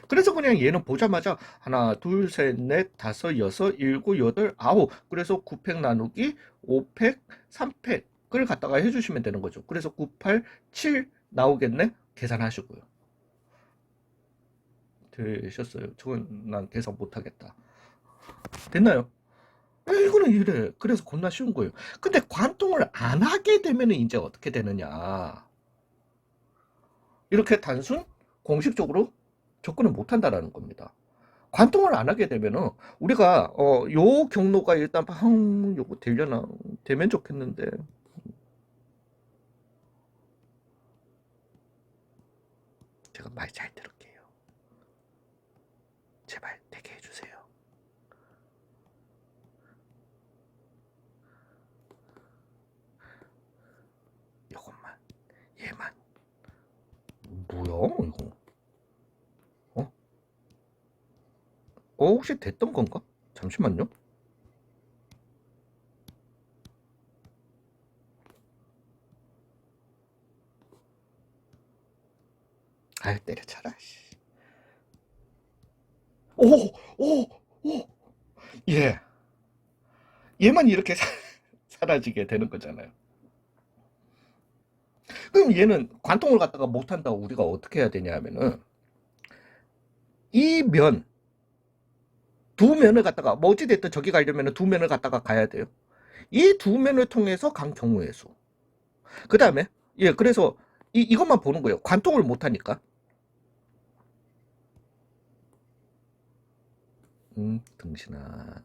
그래서 그냥 얘는 보자마자 하나, 둘, 셋, 넷, 다섯, 여섯, 일곱, 여덟, 아홉. 그래서 9팩 나누기 5팩, 3팩을 갖다가 해주시면 되는 거죠. 그래서 9, 8, 7 나오겠네? 계산하시고요. 되셨어요? 저건 난 계산 못하겠다. 됐나요? 이거는 이래. 그래서 겁나 쉬운 거예요. 근데 관통을 안 하게 되면 이제 어떻게 되느냐. 이렇게 단순 공식적으로 접근을 못 한다라는 겁니다. 관통을 안 하게 되면은 우리가 요 경로가 일단 요거 되려나 되면 좋겠는데 제가 말 잘 들을게요. 제발 되게 해주세요. 요것만 얘만 뭐야 이거? 혹시 됐던 건가? 잠시만요. 때려쳐라. 오. 예. 얘만 이렇게 사라지게 되는 거잖아요. 그럼 얘는 관통을 갖다가 못한다고 우리가 어떻게 해야 되냐 하면은 이 면, 두 면을 갖다가 뭐 어찌됐든 저기 가려면 두 면을 갖다가 가야 돼요. 이 두 면을 통해서 간 경우의 수. 그 다음에 예 그래서 이것만 보는 거예요. 관통을 못하니까. 등신아.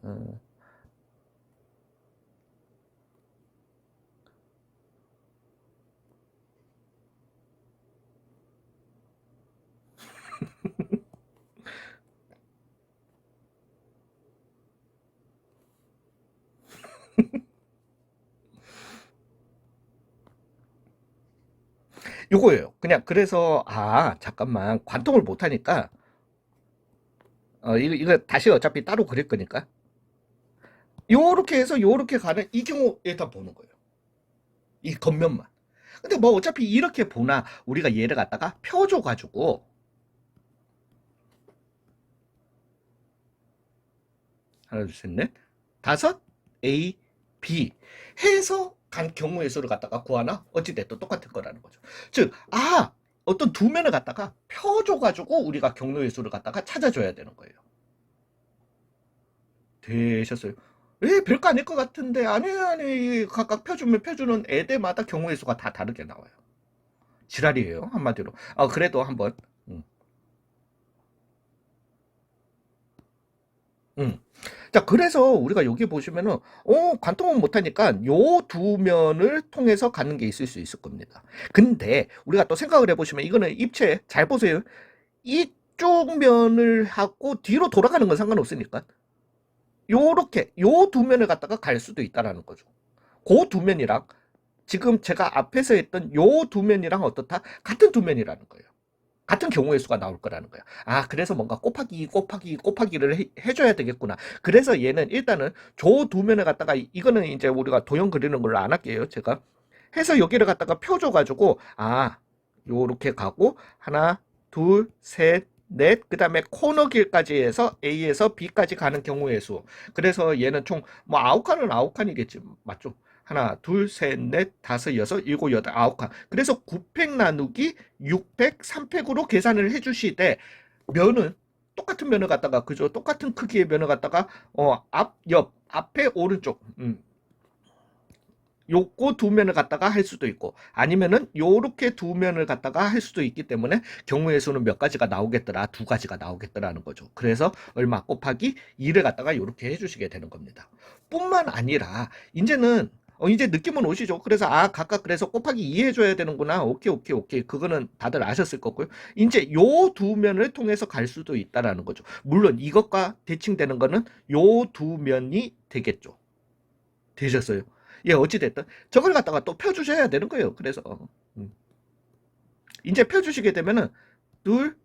요거예요. 그냥 그래서 아 잠깐만 관통을 못하니까 이거 다시 어차피 따로 그릴 거니까 요렇게 해서 요렇게 가는 이 경우 일단 보는 거예요. 이 겉면만. 근데 뭐 어차피 이렇게 보나 우리가 얘를 갖다가 펴줘가지고 하나 둘 셋 넷 다섯 A B 해서 간 경우의 수를 갖다가 구하나 어찌됐든 똑같은 거라는 거죠. 즉 어떤 두 면을 갖다가 펴줘가지고 우리가 경우의 수를 갖다가 찾아줘야 되는 거예요. 되셨어요? 별거 아닐 것 같은데 아니 각각 펴주는 애들마다 경우의 수가 다 다르게 나와요. 지랄이에요 한마디로. 그래도 한번 음. 음. 자 그래서 우리가 여기 보시면은 관통은 못하니까 요 두 면을 통해서 가는 게 있을 수 있을 겁니다. 근데 우리가 또 생각을 해보시면 이거는 입체 잘 보세요. 이쪽 면을 하고 뒤로 돌아가는 건 상관없으니까 요렇게 요 두 면을 갖다가 갈 수도 있다라는 거죠. 그 두 면이랑 지금 제가 앞에서 했던 요 두 면이랑 어떻다? 같은 두 면이라는 거예요. 같은 경우의 수가 나올 거라는 거야. 그래서 뭔가 곱하기를 해줘야 되겠구나. 그래서 얘는 일단은 조 두 면을 갖다가 이거는 이제 우리가 도형 그리는 걸로 안 할게요. 제가 해서 여기를 갖다가 펴줘가지고 요렇게 가고 하나, 둘, 셋, 넷, 그 다음에 코너 길까지 해서 A에서 B까지 가는 경우의 수. 그래서 얘는 총 뭐 9칸은 9칸이겠지. 맞죠? 하나, 둘, 셋, 넷, 다섯, 여섯, 일곱, 여덟, 9칸. 그래서 9팩 나누기 6팩, 3팩으로 계산을 해주시되 면은 똑같은 면을 갖다가 그죠? 똑같은 크기의 면을 갖다가 앞, 옆, 앞에 오른쪽 요거 두 면을 갖다가 할 수도 있고 아니면은 요렇게 두 면을 갖다가 할 수도 있기 때문에 경우의 수는 몇 가지가 나오겠더라 두 가지가 나오겠더라는 거죠. 그래서 얼마 곱하기 2를 갖다가 요렇게 해주시게 되는 겁니다. 뿐만 아니라 이제는 이제 느낌은 오시죠. 그래서 각각 그래서 곱하기 2 해줘야 되는구나. 오케이. 그거는 다들 아셨을 거고요. 이제 요 두 면을 통해서 갈 수도 있다라는 거죠. 물론 이것과 대칭되는 거는 요 두 면이 되겠죠. 되셨어요? 예, 어찌됐든 저걸 갖다가 또 펴주셔야 되는 거예요. 그래서 이제 펴주시게 되면은 둘,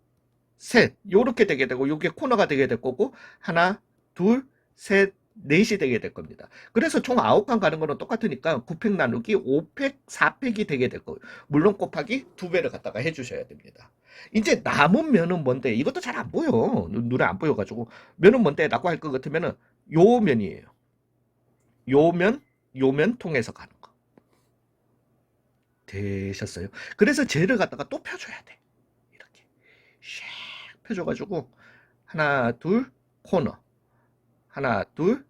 셋 요렇게 되게 되고 요게 코너가 되게 될 거고 하나, 둘, 셋, 넷이 되게 될 겁니다. 그래서 총 9칸 가는 거는 똑같으니까 9팩 나누기 5팩, 4팩이 되게 될 거예요. 물론 곱하기 2배를 갖다가 해주셔야 됩니다. 이제 남은 면은 뭔데? 이것도 잘 안 보여. 눈에 안 보여가지고 면은 뭔데? 라고 할 것 같으면은 요 면이에요. 요면 통해서 가는 거. 되셨어요? 그래서 쟤를 갖다가 또 펴줘야 돼. 이렇게 샥 펴줘가지고 하나 둘 코너 하나 둘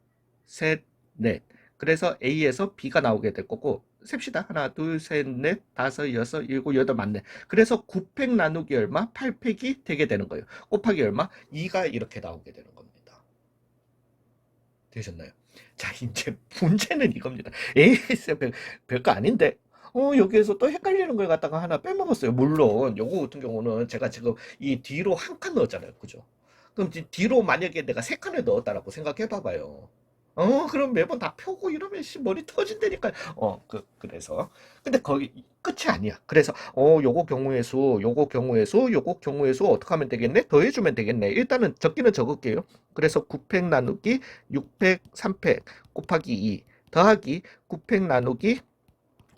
셋 넷 그래서 A에서 B가 나오게 될 거고 셉시다. 하나 둘 셋 넷 다섯 여섯 일곱 여덟 맞네. 그래서 9팩 나누기 얼마 8팩이 되게 되는 거예요. 곱하기 얼마 2가 이렇게 나오게 되는 겁니다. 되셨나요? 자 이제 문제는 이겁니다. AS 별거 아닌데 여기에서 또 헷갈리는 걸 갖다가 하나 빼먹었어요. 물론 요거 같은 경우는 제가 지금 이 뒤로 한 칸 넣었잖아요. 그죠? 그럼 뒤로 만약에 내가 세 칸을 넣었다라고 생각해 봐봐요. 그럼 매번 다 펴고 이러면 머리 터진다니까. 그래서 근데 거기 끝이 아니야. 그래서 요거 경우의 수 어떻게 하면 되겠네? 더해주면 되겠네. 일단은 적기는 적을게요. 그래서 9팩 나누기 6팩 3팩 곱하기 2 더하기 9팩 나누기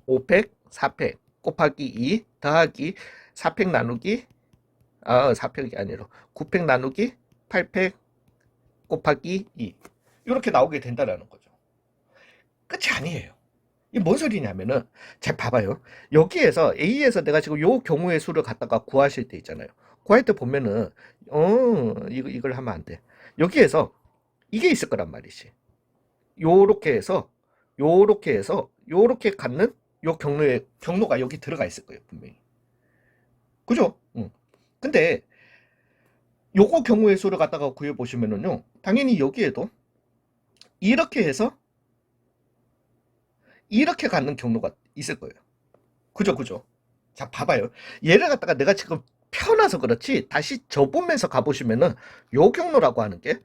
5팩 4팩 곱하기 2 더하기 4팩 나누기 4팩이 아니라 9팩 나누기 8팩 곱하기 2 이렇게 나오게 된다라는 거죠. 끝이 아니에요. 이게 뭔 소리냐면은 잘 봐봐요. 여기에서 A에서 내가 지금 요 경우의 수를 갖다가 구하실 때 있잖아요. 구할 때 보면은 이걸 하면 안 돼. 여기에서 이게 있을 거란 말이지. 요렇게 해서 요렇게 갖는 요 경로가 여기 들어가 있을 거예요, 분명히. 그죠? 응. 근데 요거 경우의 수를 갖다가 구해 보시면은요, 당연히 여기에도 이렇게 해서 이렇게 갖는 경로가 있을 거예요. 그죠? 자, 봐봐요. 얘를 갖다가 내가 지금 펴놔서 그렇지, 다시 접으면서 가보시면은 요 경로라고 하는 게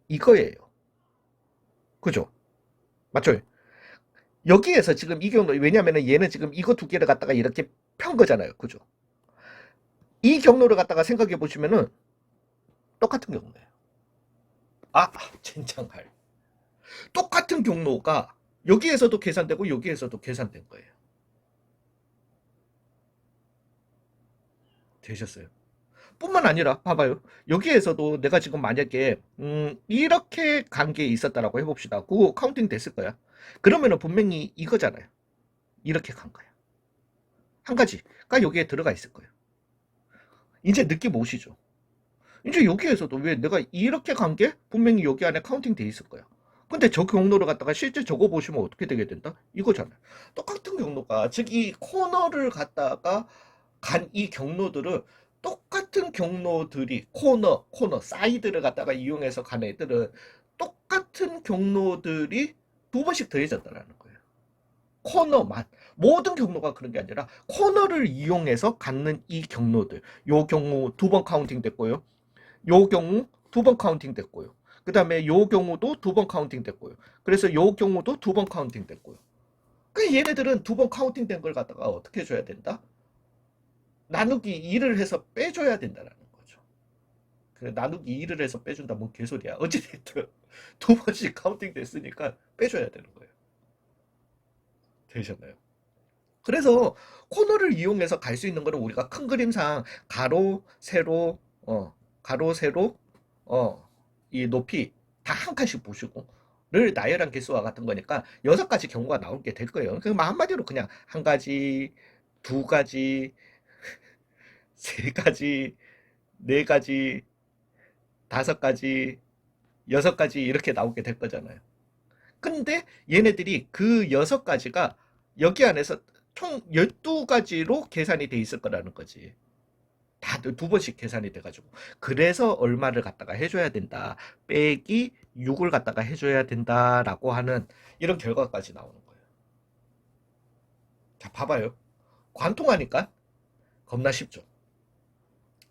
이거예요. 그죠? 맞죠? 여기에서 지금 이 경로, 왜냐면은 얘는 지금 이거 두 개를 갖다가 이렇게 편 거잖아요. 그죠? 이 경로를 갖다가 생각해 보시면은 똑같은 경로예요. 아, 젠장할. 똑같은 경로가 여기에서도 계산되고 여기에서도 계산된 거예요. 되셨어요? 뿐만 아니라 봐봐요. 여기에서도 내가 지금 만약에 이렇게 간 게 있었다라고 해봅시다. 그거 카운팅 됐을 거야. 그러면은 분명히 이거잖아요. 이렇게 간 거야. 한 가지가 여기에 들어가 있을 거예요. 이제 느낌 오시죠? 이제 여기에서도 왜 내가 이렇게 간 게 분명히 여기 안에 카운팅 돼 있을 거야. 근데 저 경로를 갖다가 실제 적어 보시면 어떻게 되게 된다? 이거잖아요. 똑같은 경로가, 즉 이 코너를 갖다가 간 이 경로들을, 똑같은 경로들이 코너 사이드를 갖다가 이용해서 간 애들은 똑같은 경로들이 두 번씩 더해졌다라는 거예요. 코너만, 모든 경로가 그런 게 아니라 코너를 이용해서 갖는 이 경로들, 요 경우 두 번 카운팅 됐고요, 요 경우 두 번 카운팅 됐고요, 그 다음에 요 경우도 두 번 카운팅 됐고요, 그래서 요 경우도 두 번 카운팅 됐고요. 그 얘네들은 두 번 카운팅 된 걸 갖다가 어떻게 해줘야 된다? 나누기 2를 해서 빼줘야 된다는 거죠. 그 나누기 2를 해서 빼준다, 뭔 개소리야. 어찌됐든 두 번씩 카운팅 됐으니까 빼줘야 되는 거예요. 되셨나요? 그래서 코너를 이용해서 갈 수 있는 거는 우리가 큰 그림상 가로, 세로, 가로, 세로, 이 높이 다 한 칸씩 보시고 를 나열한 개수와 같은 거니까 6가지 경우가 나오게 될 거예요. 그럼 한마디로 그냥 한 가지, 두 가지, 세 가지, 네 가지, 5가지, 6가지 이렇게 나오게 될 거잖아요. 근데 얘네들이 그 6가지가 여기 안에서 총 12가지로 계산이 돼 있을 거라는 거지. 다 두 번씩 계산이 돼가지고. 그래서 얼마를 갖다가 해줘야 된다. 빼기 6을 갖다가 해줘야 된다라고 하는 이런 결과까지 나오는 거예요. 자, 봐봐요. 관통하니까 겁나 쉽죠.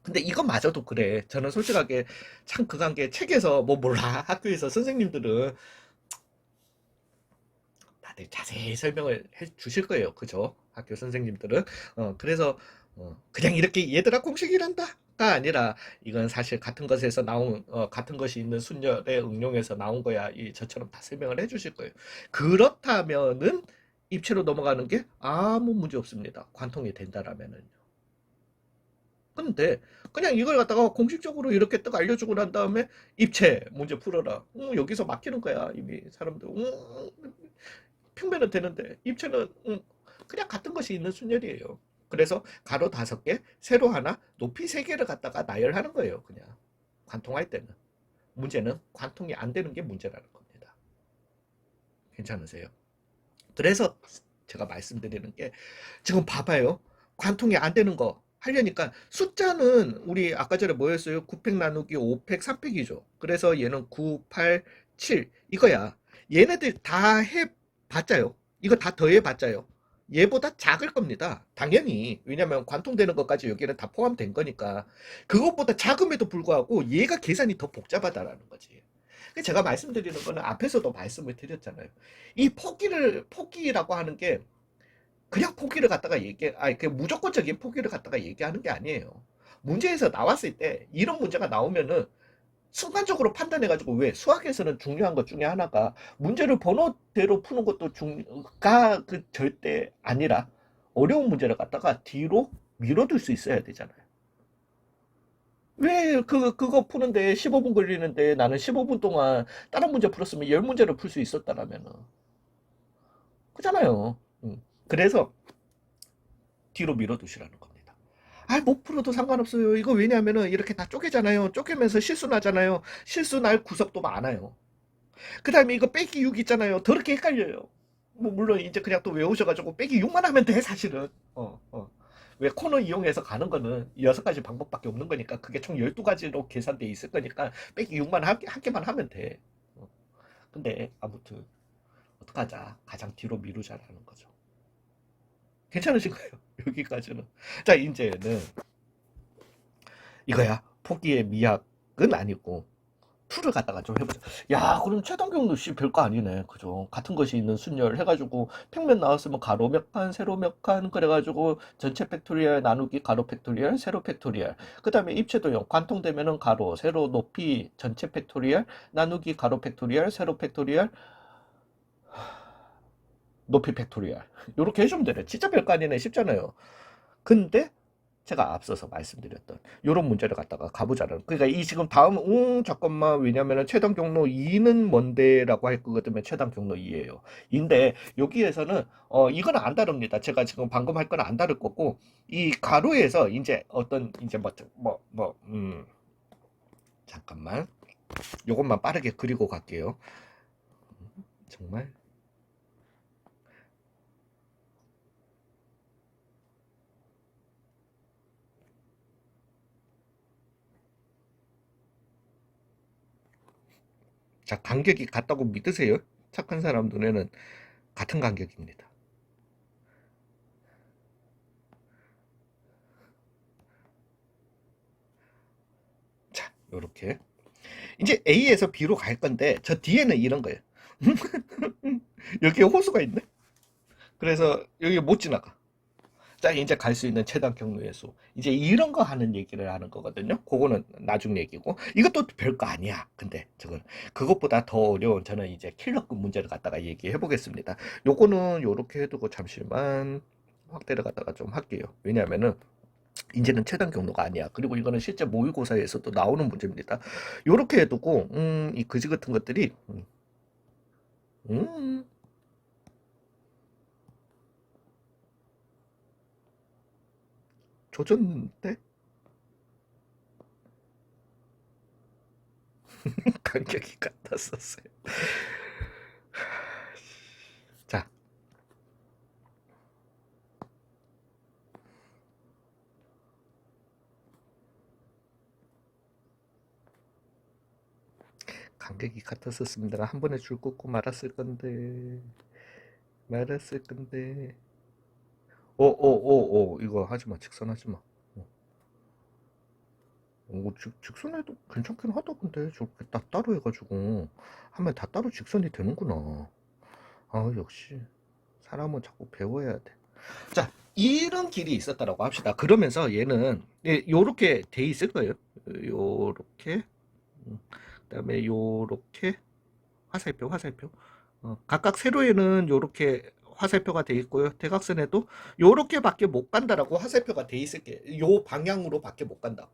근데 이것마저도 그래. 저는 솔직하게 참 그간 게, 책에서 뭐 몰라. 학교에서 선생님들은 다들 자세히 설명을 해 주실 거예요. 그죠? 학교 선생님들은. 그래서 그냥 이렇게 얘들아 공식이란다가 아니라 이건 사실 같은 것에서 나온, 같은 것이 있는 순열의 응용에서 나온 거야. 이 저처럼 다 설명을 해 주실 거예요. 그렇다면은 입체로 넘어가는 게 아무 문제 없습니다. 관통이 된다라면은. 근데 그냥 이걸 갖다가 공식적으로 이렇게 딱 알려주고 난 다음에 입체 문제 풀어라. 여기서 막히는 거야. 이미 사람들. 평면은 되는데 입체는 그냥 같은 것이 있는 순열이에요. 그래서 가로 5개, 세로 하나, 높이 3개를 갖다가 나열하는 거예요. 그냥 관통할 때는. 문제는 관통이 안 되는 게 문제라는 겁니다. 괜찮으세요? 그래서 제가 말씀드리는 게, 지금 봐봐요. 관통이 안 되는 거 하려니까 숫자는 우리 아까 전에 뭐였어요? 9팩 나누기 5팩 3팩이죠. 그래서 얘는 9, 8, 7 이거야. 얘네들 다 해봤자요. 이거 다 더해봤자요. 얘보다 작을 겁니다. 당연히. 왜냐면 관통되는 것까지 여기는 다 포함된 거니까. 그것보다 작음에도 불구하고 얘가 계산이 더 복잡하다라는 거지. 제가 말씀드리는 거는 앞에서도 말씀을 드렸잖아요. 이 포기라고 하는 게 그냥 포기를 갖다가 그 무조건적인 포기를 갖다가 얘기하는 게 아니에요. 문제에서 나왔을 때 이런 문제가 나오면은 순간적으로 판단해가지고, 왜 수학에서는 중요한 것 중에 하나가 문제를 번호대로 푸는 것도 중가 그 절대 아니라 어려운 문제를 갖다가 뒤로 밀어둘 수 있어야 되잖아요. 왜 그거 푸는데 15분 걸리는데 나는 15분 동안 다른 문제 풀었으면 10문제를 풀 수 있었다라면은. 그잖아요. 그래서 뒤로 밀어두시라는 겁니다. 아, 못 풀어도 상관없어요. 이거 왜냐면은 이렇게 다 쪼개잖아요. 쪼개면서 실수 나잖아요. 실수 날 구석도 많아요. 그 다음에 이거 빼기 6 있잖아요. 더럽게 헷갈려요. 뭐, 물론 이제 그냥 또 외우셔가지고 빼기 6만 하면 돼, 사실은. 왜 코너 이용해서 가는 거는 6가지 방법밖에 없는 거니까 그게 총 12가지로 계산돼 있을 거니까 빼기 6만 한 개만 하면 돼. 근데 아무튼 어떡하자. 가장 뒤로 미루자라는 거죠. 괜찮으신 거예요. 여기까지는. 자, 이제는 이거야. 포기의 미학은 아니고 툴을 갖다가 좀 해보자. 야, 그럼 최단경도 씨 별거 아니네. 그죠? 같은 것이 있는 순열 해가지고 평면 나왔으면 가로 몇 칸, 세로 몇 칸, 그래가지고 전체 팩토리얼 나누기 가로 팩토리얼, 세로 팩토리얼. 그 다음에 입체도형 관통되면은 가로, 세로, 높이, 전체 팩토리얼 나누기 가로 팩토리얼, 세로 팩토리얼, 높이 팩토리얼. 요렇게 해주면 되네. 진짜 별거 아니네. 쉽잖아요. 근데 제가 앞서서 말씀드렸던 요런 문제를 갖다가 가보자는. 그러니까 이 지금 다음 잠깐만, 왜냐면은 최단 경로 2는 뭔데라고 할 거거든요. 최단 경로 2예요. 인데 여기에서는 이거는 안 다릅니다. 제가 지금 방금 할 거는 안 다를 거고, 이 가로에서 이제 어떤 이제 잠깐만, 요것만 빠르게 그리고 갈게요. 정말 자, 간격이 같다고 믿으세요. 착한 사람 눈에는 같은 간격입니다. 자, 요렇게 이제 A에서 B로 갈 건데 저 뒤에는 이런 거예요. 여기에 호수가 있네. 그래서 여기 못 지나가. 자, 이제 갈 수 있는 최단 경로의 수. 이제 이런 거 하는 얘기를 하는 거거든요. 그거는 나중 얘기고. 이것도 별거 아니야. 근데 저건 그것보다 더 어려운, 저는 이제 킬러급 문제를 갖다가 얘기해 보겠습니다. 요거는 요렇게 해두고 잠시만 확대를 갖다가 좀 할게요. 왜냐면은 이제는 최단 경로가 아니야. 그리고 이거는 실제 모의고사에서도 나오는 문제입니다. 요렇게 해두고 이 그지 같은 것들이 음, 조졌는데 간격이 같았었어요. 자, 간격이 같았었습니다. 한 번에 줄 긋고 말았을 건데. 이거 하지 마. 직선하지 마. 직선해도 괜찮긴 하다. 근데 저렇게 딱 따로 해가지고 하면 다 따로 직선이 되는구나. 아, 역시 사람은 자꾸 배워야 돼. 자, 이런 길이 있었다라고 합시다. 그러면서 얘는 요렇게 돼 있을 거예요. 요렇게. 그다음에 요렇게 화살표. 각각 세로에는 요렇게 화살표가 돼 있고요. 대각선에도 요렇게밖에 못 간다라고 화살표가 돼 있을게. 요 방향으로밖에 못 간다고.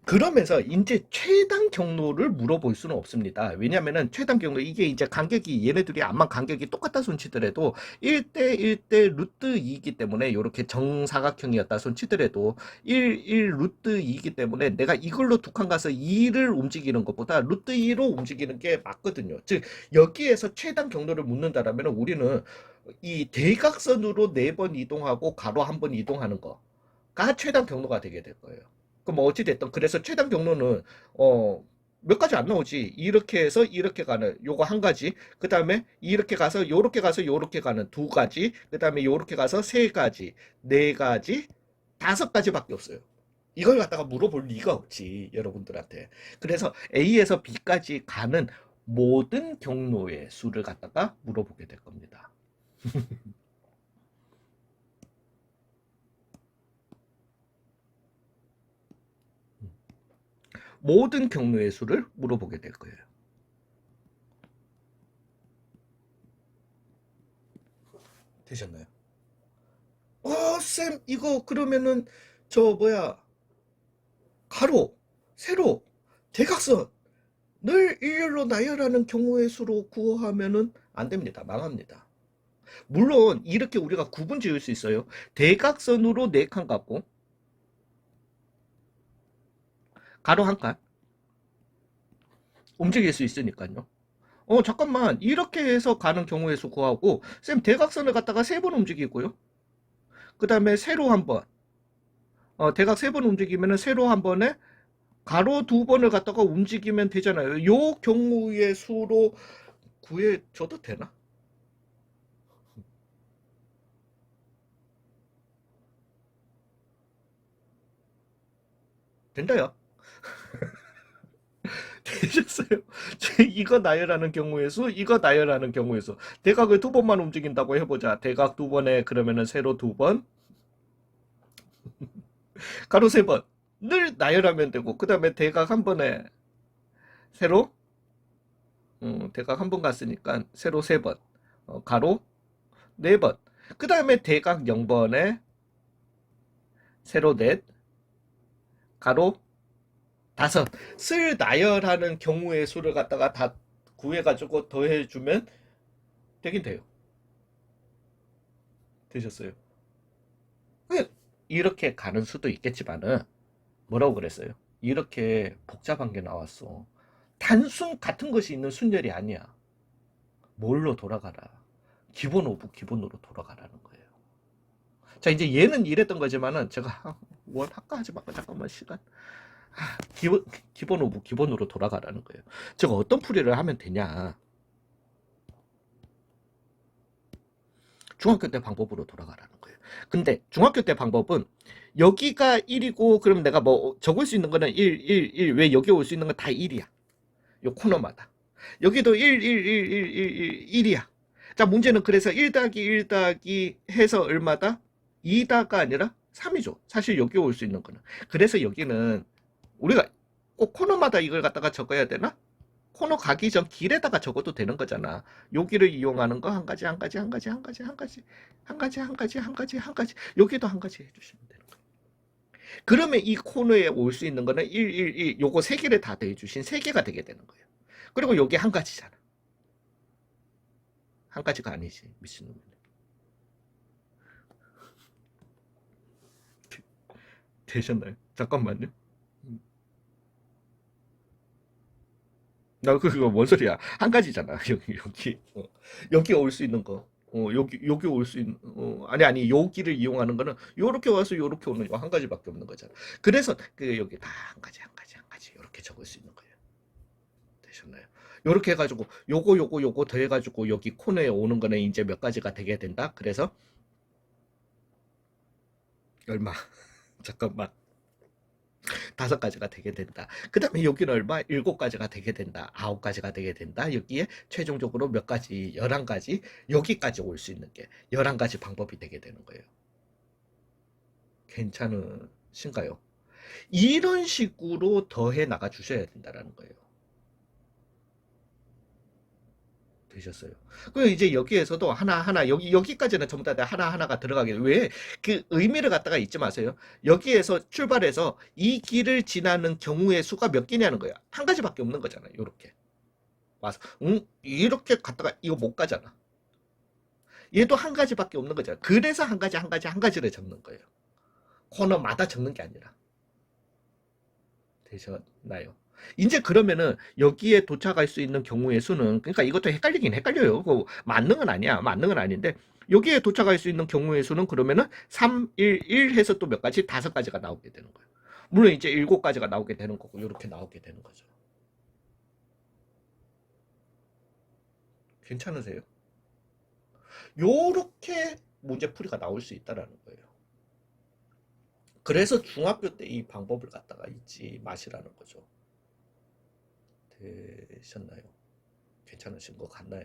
그러면서 이제 최단 경로를 물어볼 수는 없습니다. 왜냐면은 최단 경로, 이게 이제 간격이 얘네들이 암만 간격이 똑같다 손치더라도 1대 1대 루트 2이기 때문에, 이렇게 정사각형이었다 손치더라도 1 루트 2이기 때문에 내가 이걸로 두 칸 가서 2를 움직이는 것보다 루트 2로 움직이는 게 맞거든요. 즉 여기에서 최단 경로를 묻는다라면 우리는 이 대각선으로 4번 이동하고 가로 한 번 이동하는 거가 최단 경로가 되게 될 거예요. 그럼 뭐 어찌됐든 그래서 최단 경로는 몇 가지 안 나오지. 이렇게 해서 이렇게 가는 요거 한 가지, 그 다음에 이렇게 가서 요렇게 가서 요렇게 가는 두 가지, 그 다음에 요렇게 가서 세 가지, 네 가지, 5가지밖에 없어요. 이걸 갖다가 물어볼 리가 없지, 여러분들한테. 그래서 A에서 B까지 가는 모든 경로의 수를 갖다가 물어보게 될 겁니다. 모든 경로의 수를 물어보게 될 거예요. 되셨나요? 쌤, 이거 그러면은 저 뭐야, 가로, 세로, 대각선을 일렬로 나열하는 경우의 수로 구호하면은 안 됩니다. 망합니다. 물론 이렇게 우리가 구분 지을 수 있어요. 대각선으로 4칸 갖고 가로 한 칸 움직일 수 있으니까요. 잠깐만. 이렇게 해서 가는 경우의 수 구하고, 쌤 대각선을 갖다가 3번 움직이고요. 그 다음에 세로 한 번. 대각 3번 움직이면은 세로 한 번에 가로 2번을 갖다가 움직이면 되잖아요. 요 경우의 수로 구해줘도 되나? 된다요. 되셨어요. 이거 나열하는 경우의 수, 이거 나열하는 경우의 수. 대각을 2번만 움직인다고 해보자. 대각 2번에 그러면은 세로 2번, 가로 3번을 나열하면 되고, 그 다음에 대각 한 번에 세로, 대각 한 번 갔으니까 세로 3번, 가로 4번. 그 다음에 대각 0번에 세로 넷, 가로 다섯을 나열하는 경우의 수를 갖다가 다 구해가지고 더해주면 되긴 돼요. 되셨어요? 이렇게 가는 수도 있겠지만은 뭐라고 그랬어요? 이렇게 복잡한 게 나왔어. 단순 같은 것이 있는 순열이 아니야. 뭘로 돌아가라? 기본 오브 기본으로 돌아가라는 거예요. 자, 이제 얘는 이랬던 거지만은 제가 원 할까 하지 말까 잠깐만 시간. 기본 오브 기본으로 돌아가라는 거예요. 제가 어떤 풀이를 하면 되냐. 중학교 때 방법으로 돌아가라는 거예요. 근데 중학교 때 방법은 여기가 1이고 그럼 내가 뭐 적을 수 있는 거는 1, 1, 1. 왜 여기 올 수 있는 건 다 1이야. 요 코너마다. 여기도 1, 1, 1, 1, 1, 1, 1이야. 자, 문제는 그래서 1 더하기 1 더하기 해서 얼마다? 2다가 아니라 3이죠. 사실 여기 올 수 있는 거는. 그래서 여기는 우리가 꼭 코너마다 이걸 갖다가 적어야 되나? 코너 가기 전 길에다가 적어도 되는 거잖아. 여기를 이용하는 거 한 가지, 한 가지, 한 가지, 한 가지, 한 가지, 한 가지, 한 가지, 한 가지, 한 가지. 여기도 한 가지 해주시면 되는 거예요. 그러면 이 코너에 올 수 있는 거는 1, 1, 1, 요거 3개를 다 더해주신 3개가 되게 되는 거예요. 그리고 여기 한 가지잖아. 한 가지가 아니지, 미친놈이네. 되셨나요? 잠깐만요. 나 그거 뭔 소리야? 한 가지잖아. 여기 올 수 있는 거. 여기 올 수 있는 아니 여기를 이용하는 거는 요렇게 와서 요렇게 오는 거 한 가지밖에 없는 거잖아. 그래서 그 여기 다 한 가지 한 가지 한 가지 요렇게 적을 수 있는 거예요. 되셨나요? 요렇게 해가지고 요거 더 해가지고 여기 코너에 오는 거는 이제 몇 가지가 되게 된다. 그래서 얼마? 잠깐만. 5가지가 되게 된다. 그 다음에 여기는 얼마? 7가지가 되게 된다. 9가지가 되게 된다. 여기에 최종적으로 몇 가지? 11가지. 여기까지 올 수 있는 게 11가지 방법이 되게 되는 거예요. 괜찮으신가요? 이런 식으로 더해 나가 주셔야 된다는 거예요. 되셨어요. 그 이제 여기에서도 하나하나 여기까지는 전부 다 하나하나가 들어가게 왜 그 의미를 갖다가 잊지 마세요. 여기에서 출발해서 이 길을 지나는 경우의 수가 몇 개냐는 거야. 한 가지밖에 없는 거잖아요. 이렇게 와서 이렇게 갔다가 이거 못 가잖아. 얘도 한 가지밖에 없는 거잖아. 그래서 한 가지 한 가지 한 가지를 적는 거예요. 코너마다 적는 게 아니라. 되셨나요? 이제 그러면은 여기에 도착할 수 있는 경우의 수는 그러니까 이것도 헷갈리긴 헷갈려요. 만능은 아니야. 만능은 아닌데 여기에 도착할 수 있는 경우의 수는 그러면은 3, 1, 1 해서 또 몇 가지? 5가지가 나오게 되는 거예요. 물론 이제 7가지가 나오게 되는 거고 이렇게 나오게 되는 거죠. 괜찮으세요? 요렇게 문제풀이가 나올 수 있다라는 거예요. 그래서 중학교 때 이 방법을 갖다가 잊지 마시라는 거죠. 되셨나요? 괜찮으신 것 같나요?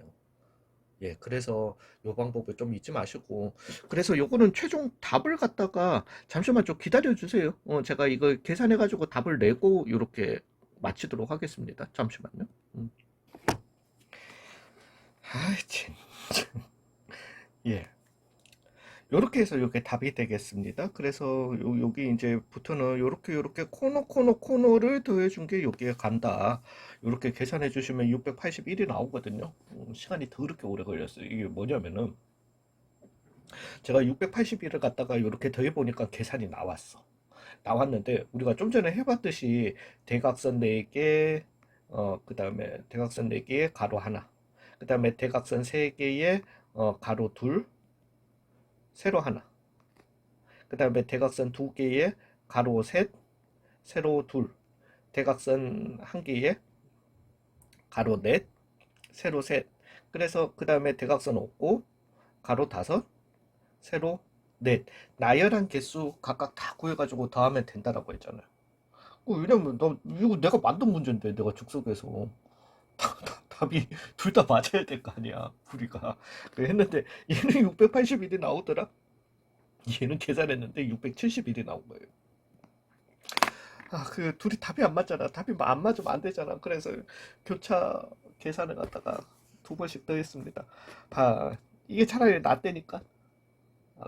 예, 그래서 요 방법을 좀 잊지 마시고, 그래서 요거는 최종 답을 갖다가 잠시만 좀 기다려 주세요. 제가 이거 계산해가지고 답을 내고 요렇게 마치도록 하겠습니다. 잠시만요. 아, 진짜. 예. 요렇게 해서 이렇게 답이 되겠습니다. 그래서 여기 이제부터는 요렇게 코너를 더해준 게 여기에 간다. 요렇게 계산해 주시면 681이 나오거든요. 시간이 더럽게 오래 걸렸어요. 이게 뭐냐면은 제가 681을 갖다가 요렇게 더해 보니까 계산이 나왔어. 나왔는데 우리가 좀 전에 해봤듯이 대각선 4개, 그 다음에 대각선 4개에 가로 하나, 그 다음에 대각선 3개에 가로 둘, 세로 하나, 그 다음에 대각선 2개에 가로 셋, 세로 둘, 대각선 1개에 가로 넷, 세로 셋. 그래서 그 다음에 대각선 없고 가로 다섯, 세로 넷. 나열한 개수 각각 다 구해가지고 더하면 된다라고 했잖아요. 왜냐면 너 이거 내가 만든 문제인데 내가 즉석에서 답이 둘 다 맞아야 될 거 아니야 우리가. 했는데 얘는 681이 나오더라. 얘는 계산했는데 671이 나온 거예요. 그 둘이 답이 안 맞잖아. 답이 안 맞으면 안 되잖아. 그래서 교차 계산을 갖다가 2번씩 더 했습니다. 이게 차라리 낫다니까.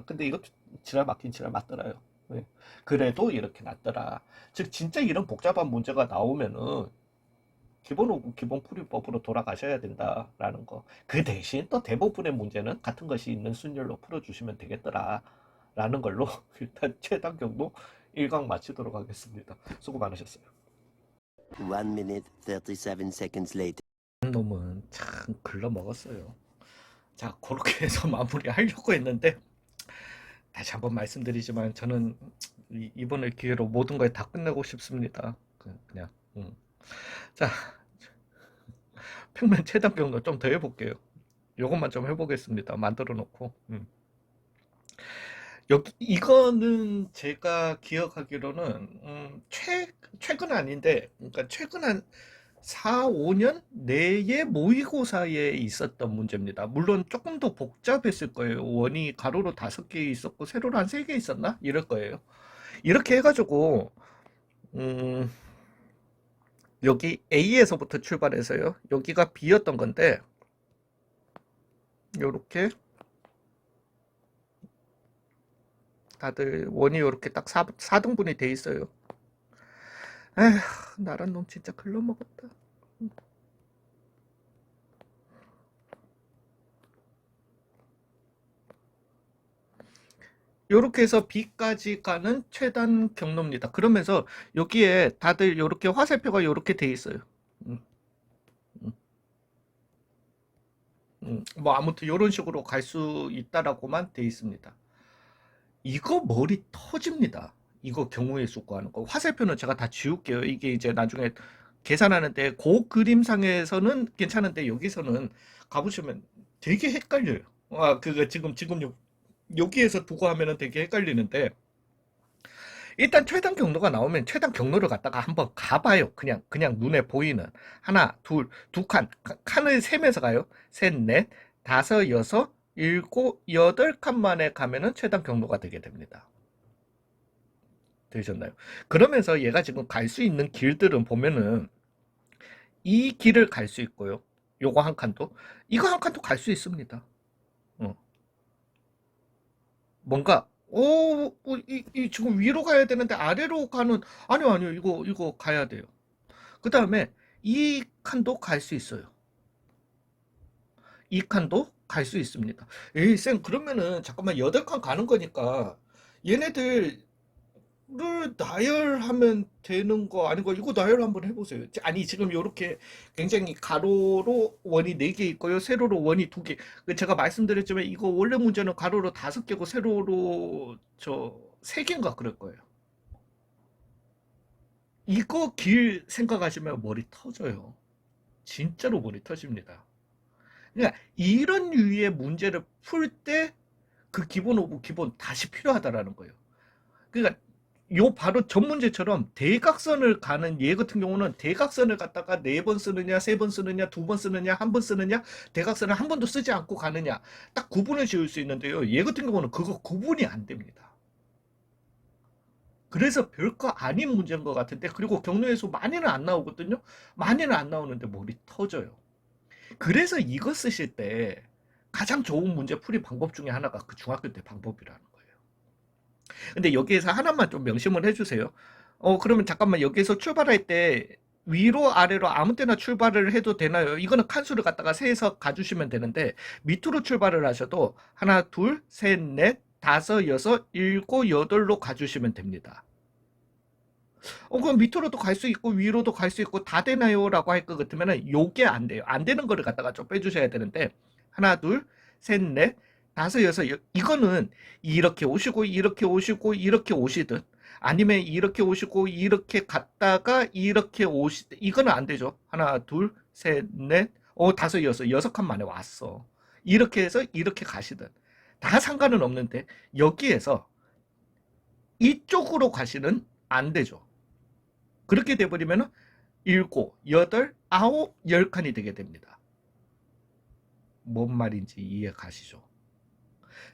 근데 이것도 지랄 맞긴 지랄 맞더라요. 네. 그래도 이렇게 낫더라. 즉 진짜 이런 복잡한 문제가 나오면은 기본 풀이법으로 돌아가셔야 된다라는 거. 그 대신 또 대부분의 문제는 같은 것이 있는 순열로 풀어주시면 되겠더라라는 걸로 일단 최단 경로 1강 마치도록 하겠습니다. 수고 많으셨어요. 1 minute 37 seconds later. 놈은 참 글러먹었어요. 자, 그렇게 해서 마무리하려고 했는데 다시 한번 말씀드리지만 저는 이번을 기회로 모든 걸 다 끝내고 싶습니다. 그냥 자, 평면 최단 경로 좀 더 해볼게요. 요것만 좀 해보겠습니다. 만들어 놓고 이거는 제가 기억하기로는 최근 아닌데, 그러니까 최근 한 4, 5년 내에 모의고사에 있었던 문제입니다. 물론 조금 더 복잡했을 거예요. 원이 가로로 5개 있었고 세로로 한 3개 있었나? 이럴 거예요. 이렇게 해가지고 여기 A에서부터 출발해서요. 여기가 B였던 건데 요렇게 다들 원이 이렇게 딱 4등분이 돼 있어요. 에휴, 나란 놈 진짜 글러먹었다. 요렇게 해서 B까지 가는 최단 경로입니다. 그러면서 여기에 다들 요렇게 화살표가 요렇게 돼 있어요. 뭐 아무튼 요런 식으로 갈 수 있다라고만 돼 있습니다. 이거 머리 터집니다. 이거 경우의 수 구하는 거. 화살표는 제가 다 지울게요. 이게 이제 나중에 계산하는데 그 그림상에서는 괜찮은데 여기서는 가보시면 되게 헷갈려요. 그거 지금 여기에서 두고 하면은 되게 헷갈리는데 일단 최단 경로가 나오면 최단 경로를 갖다가 한번 가봐요. 그냥 눈에 보이는 하나, 둘, 두 칸을 세면서 가요. 셋, 넷, 다섯, 여섯, 일곱, 여덟 칸 만에 가면은 최단 경로가 되게 됩니다. 되셨나요? 그러면서 얘가 지금 갈 수 있는 길들은 보면은 이 길을 갈 수 있고요. 요거 한 칸도 이거 한 칸도 갈 수 있습니다. 뭔가 지금 위로 가야 되는데 아래로 가는 아니요 이거 가야 돼요. 그 다음에 이 칸도 갈 수 있어요. 이 칸도 갈 수 있습니다. 에이 쌤 그러면은 잠깐만 8칸 가는 거니까 얘네들을 나열하면 되는 거 아닌가? 이거 나열 한번 해보세요. 아니 지금 이렇게 굉장히 가로로 원이 4개 있고요. 세로로 원이 2개. 제가 말씀드렸지만 이거 원래 문제는 가로로 5개고 세로로 3개인가 그럴 거예요. 이거 길 생각하시면 머리 터져요. 진짜로 머리 터집니다. 그러니까 이런 류의 문제를 풀 때 그 기본 오브 기본 다시 필요하다라는 거예요. 그러니까 요 바로 전 문제처럼 대각선을 가는 얘 같은 경우는 대각선을 갖다가 4번 쓰느냐, 3번 쓰느냐, 2번 쓰느냐, 1번 쓰느냐, 대각선을 한 번도 쓰지 않고 가느냐, 딱 구분을 지을 수 있는데요. 얘 같은 경우는 그거 구분이 안 됩니다. 그래서 별거 아닌 문제인 것 같은데, 그리고 경로에서 많이는 안 나오거든요. 많이는 안 나오는데 머리 터져요. 그래서 이거 쓰실 때 가장 좋은 문제 풀이 방법 중에 하나가 그 중학교 때 방법이라는 거예요. 근데 여기에서 하나만 좀 명심을 해주세요. 그러면 잠깐만 여기에서 출발할 때 위로 아래로 아무 때나 출발을 해도 되나요? 이거는 칸수를 갖다가 세서 가주시면 되는데 밑으로 출발을 하셔도 하나, 둘, 셋, 넷, 다섯, 여섯, 일곱, 여덟로 가주시면 됩니다. 그럼 밑으로도 갈 수 있고 위로도 갈 수 있고 다 되나요? 라고 할 것 같으면은 요게 안 돼요. 안 되는 거를 갖다가 좀 빼주셔야 되는데 하나, 둘, 셋, 넷, 다섯, 여섯 이거는 이렇게 오시고 이렇게 오시고 이렇게 오시든 아니면 이렇게 오시고 이렇게 갔다가 이렇게 오시든 이거는 안 되죠. 하나, 둘, 셋, 넷, 다섯, 여섯 칸 만에 왔어. 이렇게 해서 이렇게 가시든 다 상관은 없는데 여기에서 이쪽으로 가시는 안 되죠. 그렇게 돼버리면 일곱, 여덟, 아홉, 열 칸이 되게 됩니다. 뭔 말인지 이해 가시죠?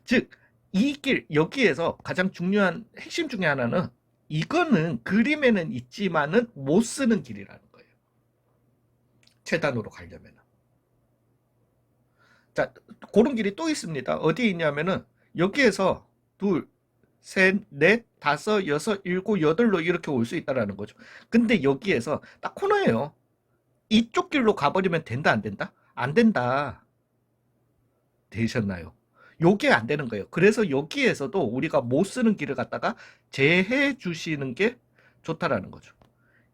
즉, 이 길, 여기에서 가장 중요한 핵심 중에 하나는 이거는 그림에는 있지만은 못 쓰는 길이라는 거예요. 최단으로 가려면. 자, 그런 길이 또 있습니다. 어디에 있냐면은 여기에서 둘, 셋, 넷, 다섯, 여섯, 일곱, 여덟로 이렇게 올 수 있다라는 거죠. 근데 여기에서 딱 코너예요. 이쪽 길로 가버리면 된다, 안 된다? 안 된다. 되셨나요? 요게 안 되는 거예요. 그래서 여기에서도 우리가 못 쓰는 길을 갖다가 제해 주시는 게 좋다라는 거죠.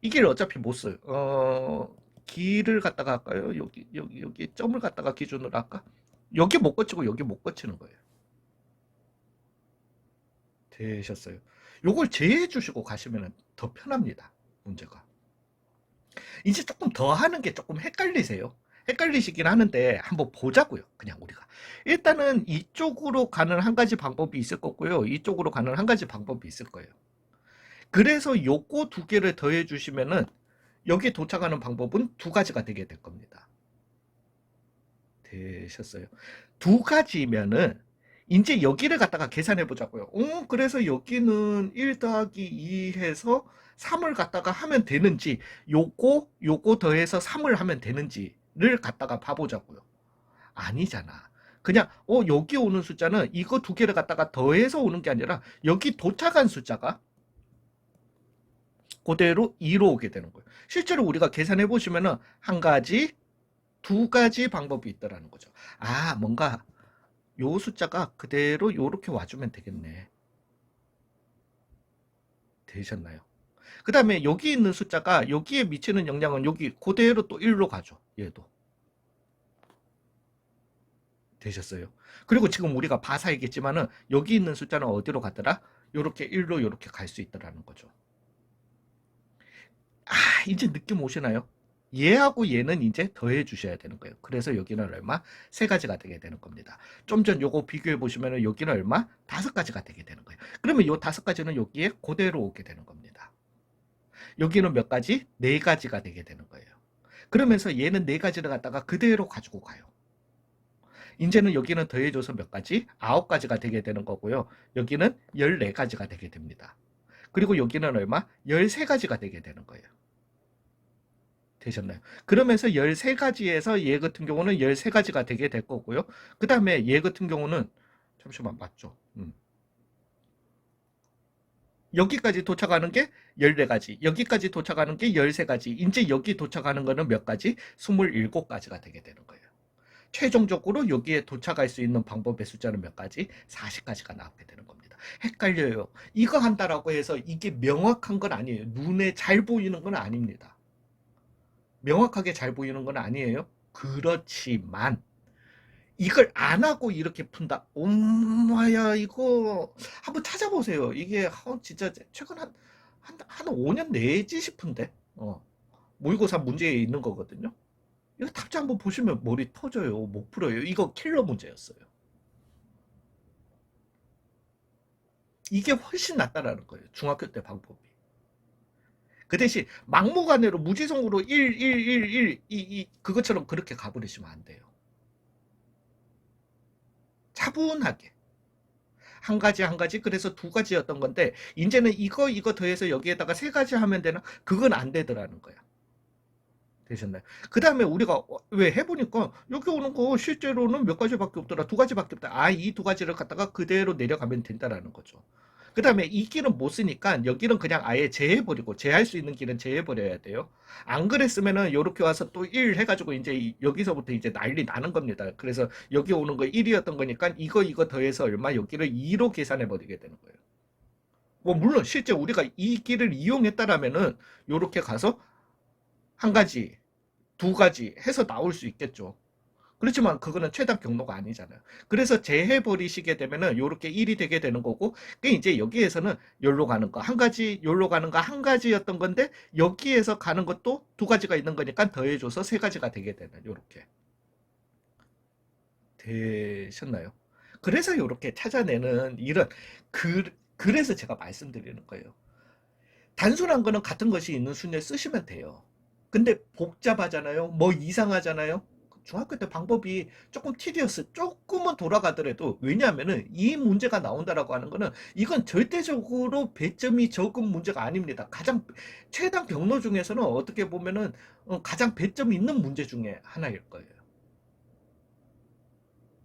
이 길 어차피 못 써요. 길을 갖다가 할까요? 여기 점을 갖다가 기준으로 할까? 여기 못 거치고 여기 못 거치는 거예요. 되셨어요. 요걸 제해 주시고 가시면 더 편합니다. 문제가. 이제 조금 더 하는 게 조금 헷갈리세요. 헷갈리시긴 하는데 한번 보자고요. 그냥 우리가. 일단은 이쪽으로 가는 한 가지 방법이 있을 거고요. 이쪽으로 가는 한 가지 방법이 있을 거예요. 그래서 요거 두 개를 더해 주시면은 여기 도착하는 방법은 두 가지가 되게 될 겁니다. 되셨어요? 두 가지면은 이제 여기를 갖다가 계산해 보자고요. 그래서 여기는 1 더하기 2 해서 3을 갖다가 하면 되는지 요거 더해서 3을 하면 되는지를 갖다가 봐보자고요. 아니잖아. 그냥 여기 오는 숫자는 이거 두 개를 갖다가 더해서 오는 게 아니라 여기 도착한 숫자가 그대로 2로 오게 되는 거예요. 실제로 우리가 계산해 보시면은 한 가지, 두 가지 방법이 있더라는 거죠. 뭔가 요 숫자가 그대로 요렇게 와주면 되겠네. 되셨나요? 그 다음에 여기 있는 숫자가 여기에 미치는 영향은 여기 그대로 또 1로 가죠. 얘도. 되셨어요? 그리고 지금 우리가 봐서 알겠지만은 여기 있는 숫자는 어디로 가더라? 요렇게 1로 요렇게 갈 수 있더라는 거죠. 이제 느낌 오시나요? 얘하고 얘는 이제 더해 주셔야 되는 거예요. 그래서 여기는 얼마? 세 가지가 되게 되는 겁니다. 좀 전 요거 비교해 보시면 여기는 얼마? 다섯 가지가 되게 되는 거예요. 그러면 요 다섯 가지는 여기에 그대로 오게 되는 겁니다. 여기는 몇 가지? 네 가지가 되게 되는 거예요. 그러면서 얘는 네 가지를 갖다가 그대로 가지고 가요. 이제는 여기는 더해줘서 몇 가지? 9가지가 되게 되는 거고요. 여기는 14가지가 되게 됩니다. 그리고 여기는 얼마? 13가지가 되게 되는 거예요. 되셨나요? 그러면서 13가지에서 얘 같은 경우는 13가지가 되게 될 거고요. 그 다음에 얘 같은 경우는 잠시만 맞죠? 여기까지 도착하는 게 14가지, 여기까지 도착하는 게 13가지, 이제 여기 도착하는 거는 몇 가지? 27가지가 되게 되는 거예요. 최종적으로 여기에 도착할 수 있는 방법의 숫자는 몇 가지? 40가지가 나오게 되는 겁니다. 헷갈려요. 이거 한다라고 해서 이게 명확한 건 아니에요. 눈에 잘 보이는 건 아닙니다. 명확하게 잘 보이는 건 아니에요. 그렇지만 이걸 안 하고 이렇게 푼다. 엄마야 이거 한번 찾아보세요. 이게 진짜 최근 한 5년 내지 싶은데 모의고사 문제에 있는 거거든요. 이거 탑재 한번 보시면 머리 터져요. 못 풀어요. 이거 킬러 문제였어요. 이게 훨씬 낫다라는 거예요. 중학교 때 방법이. 그 대신 막무가내로 무지성으로 1, 1, 1, 1, 그것처럼 그렇게 가버리시면 안 돼요. 차분하게. 한 가지 한 가지 그래서 두 가지였던 건데 이제는 이거 더해서 여기에다가 세 가지 하면 되나? 그건 안 되더라는 거야. 되셨나요? 그 다음에 우리가 왜 해보니까 여기 오는 거 실제로는 몇 가지밖에 없더라. 두 가지밖에 없다. 이 두 가지를 갖다가 그대로 내려가면 된다라는 거죠. 그 다음에 이 길은 못 쓰니까 여기는 그냥 아예 제해버리고 제할 수 있는 길은 제해버려야 돼요. 안 그랬으면은 이렇게 와서 또 1 해가지고 이제 여기서부터 이제 난리 나는 겁니다. 그래서 여기 오는 거 1이었던 거니까 이거 더해서 얼마 여기를 2로 계산해버리게 되는 거예요. 뭐 물론 실제 우리가 이 길을 이용했다라면은 요렇게 가서 한 가지, 두 가지 해서 나올 수 있겠죠. 그렇지만 그거는 최단 경로가 아니잖아요. 그래서 재해버리시게 되면은 요렇게 1이 되게 되는 거고, 그 이제 여기에서는 열로 가는 거, 한 가지, 열로 가는 거 한 가지였던 건데, 여기에서 가는 것도 두 가지가 있는 거니까 더해줘서 세 가지가 되게 되는, 요렇게. 되셨나요? 그래서 요렇게 찾아내는 이런, 그래서 제가 말씀드리는 거예요. 단순한 거는 같은 것이 있는 순위에 쓰시면 돼요. 근데 복잡하잖아요. 뭐 이상하잖아요. 중학교 때 방법이 조금 티디어스, 조금은 돌아가더라도, 왜냐하면은 이 문제가 나온다라고 하는 거는 이건 절대적으로 배점이 적은 문제가 아닙니다. 가장 최단 경로 중에서는 어떻게 보면은 가장 배점이 있는 문제 중에 하나일 거예요.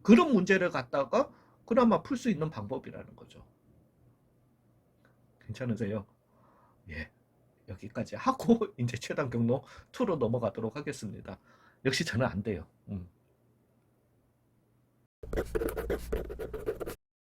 그런 문제를 갖다가 그나마 풀 수 있는 방법이라는 거죠. 괜찮으세요? 예. 여기까지 하고 이제 최단 경로 2로 넘어가도록 하겠습니다. 역시 저는 안 돼요.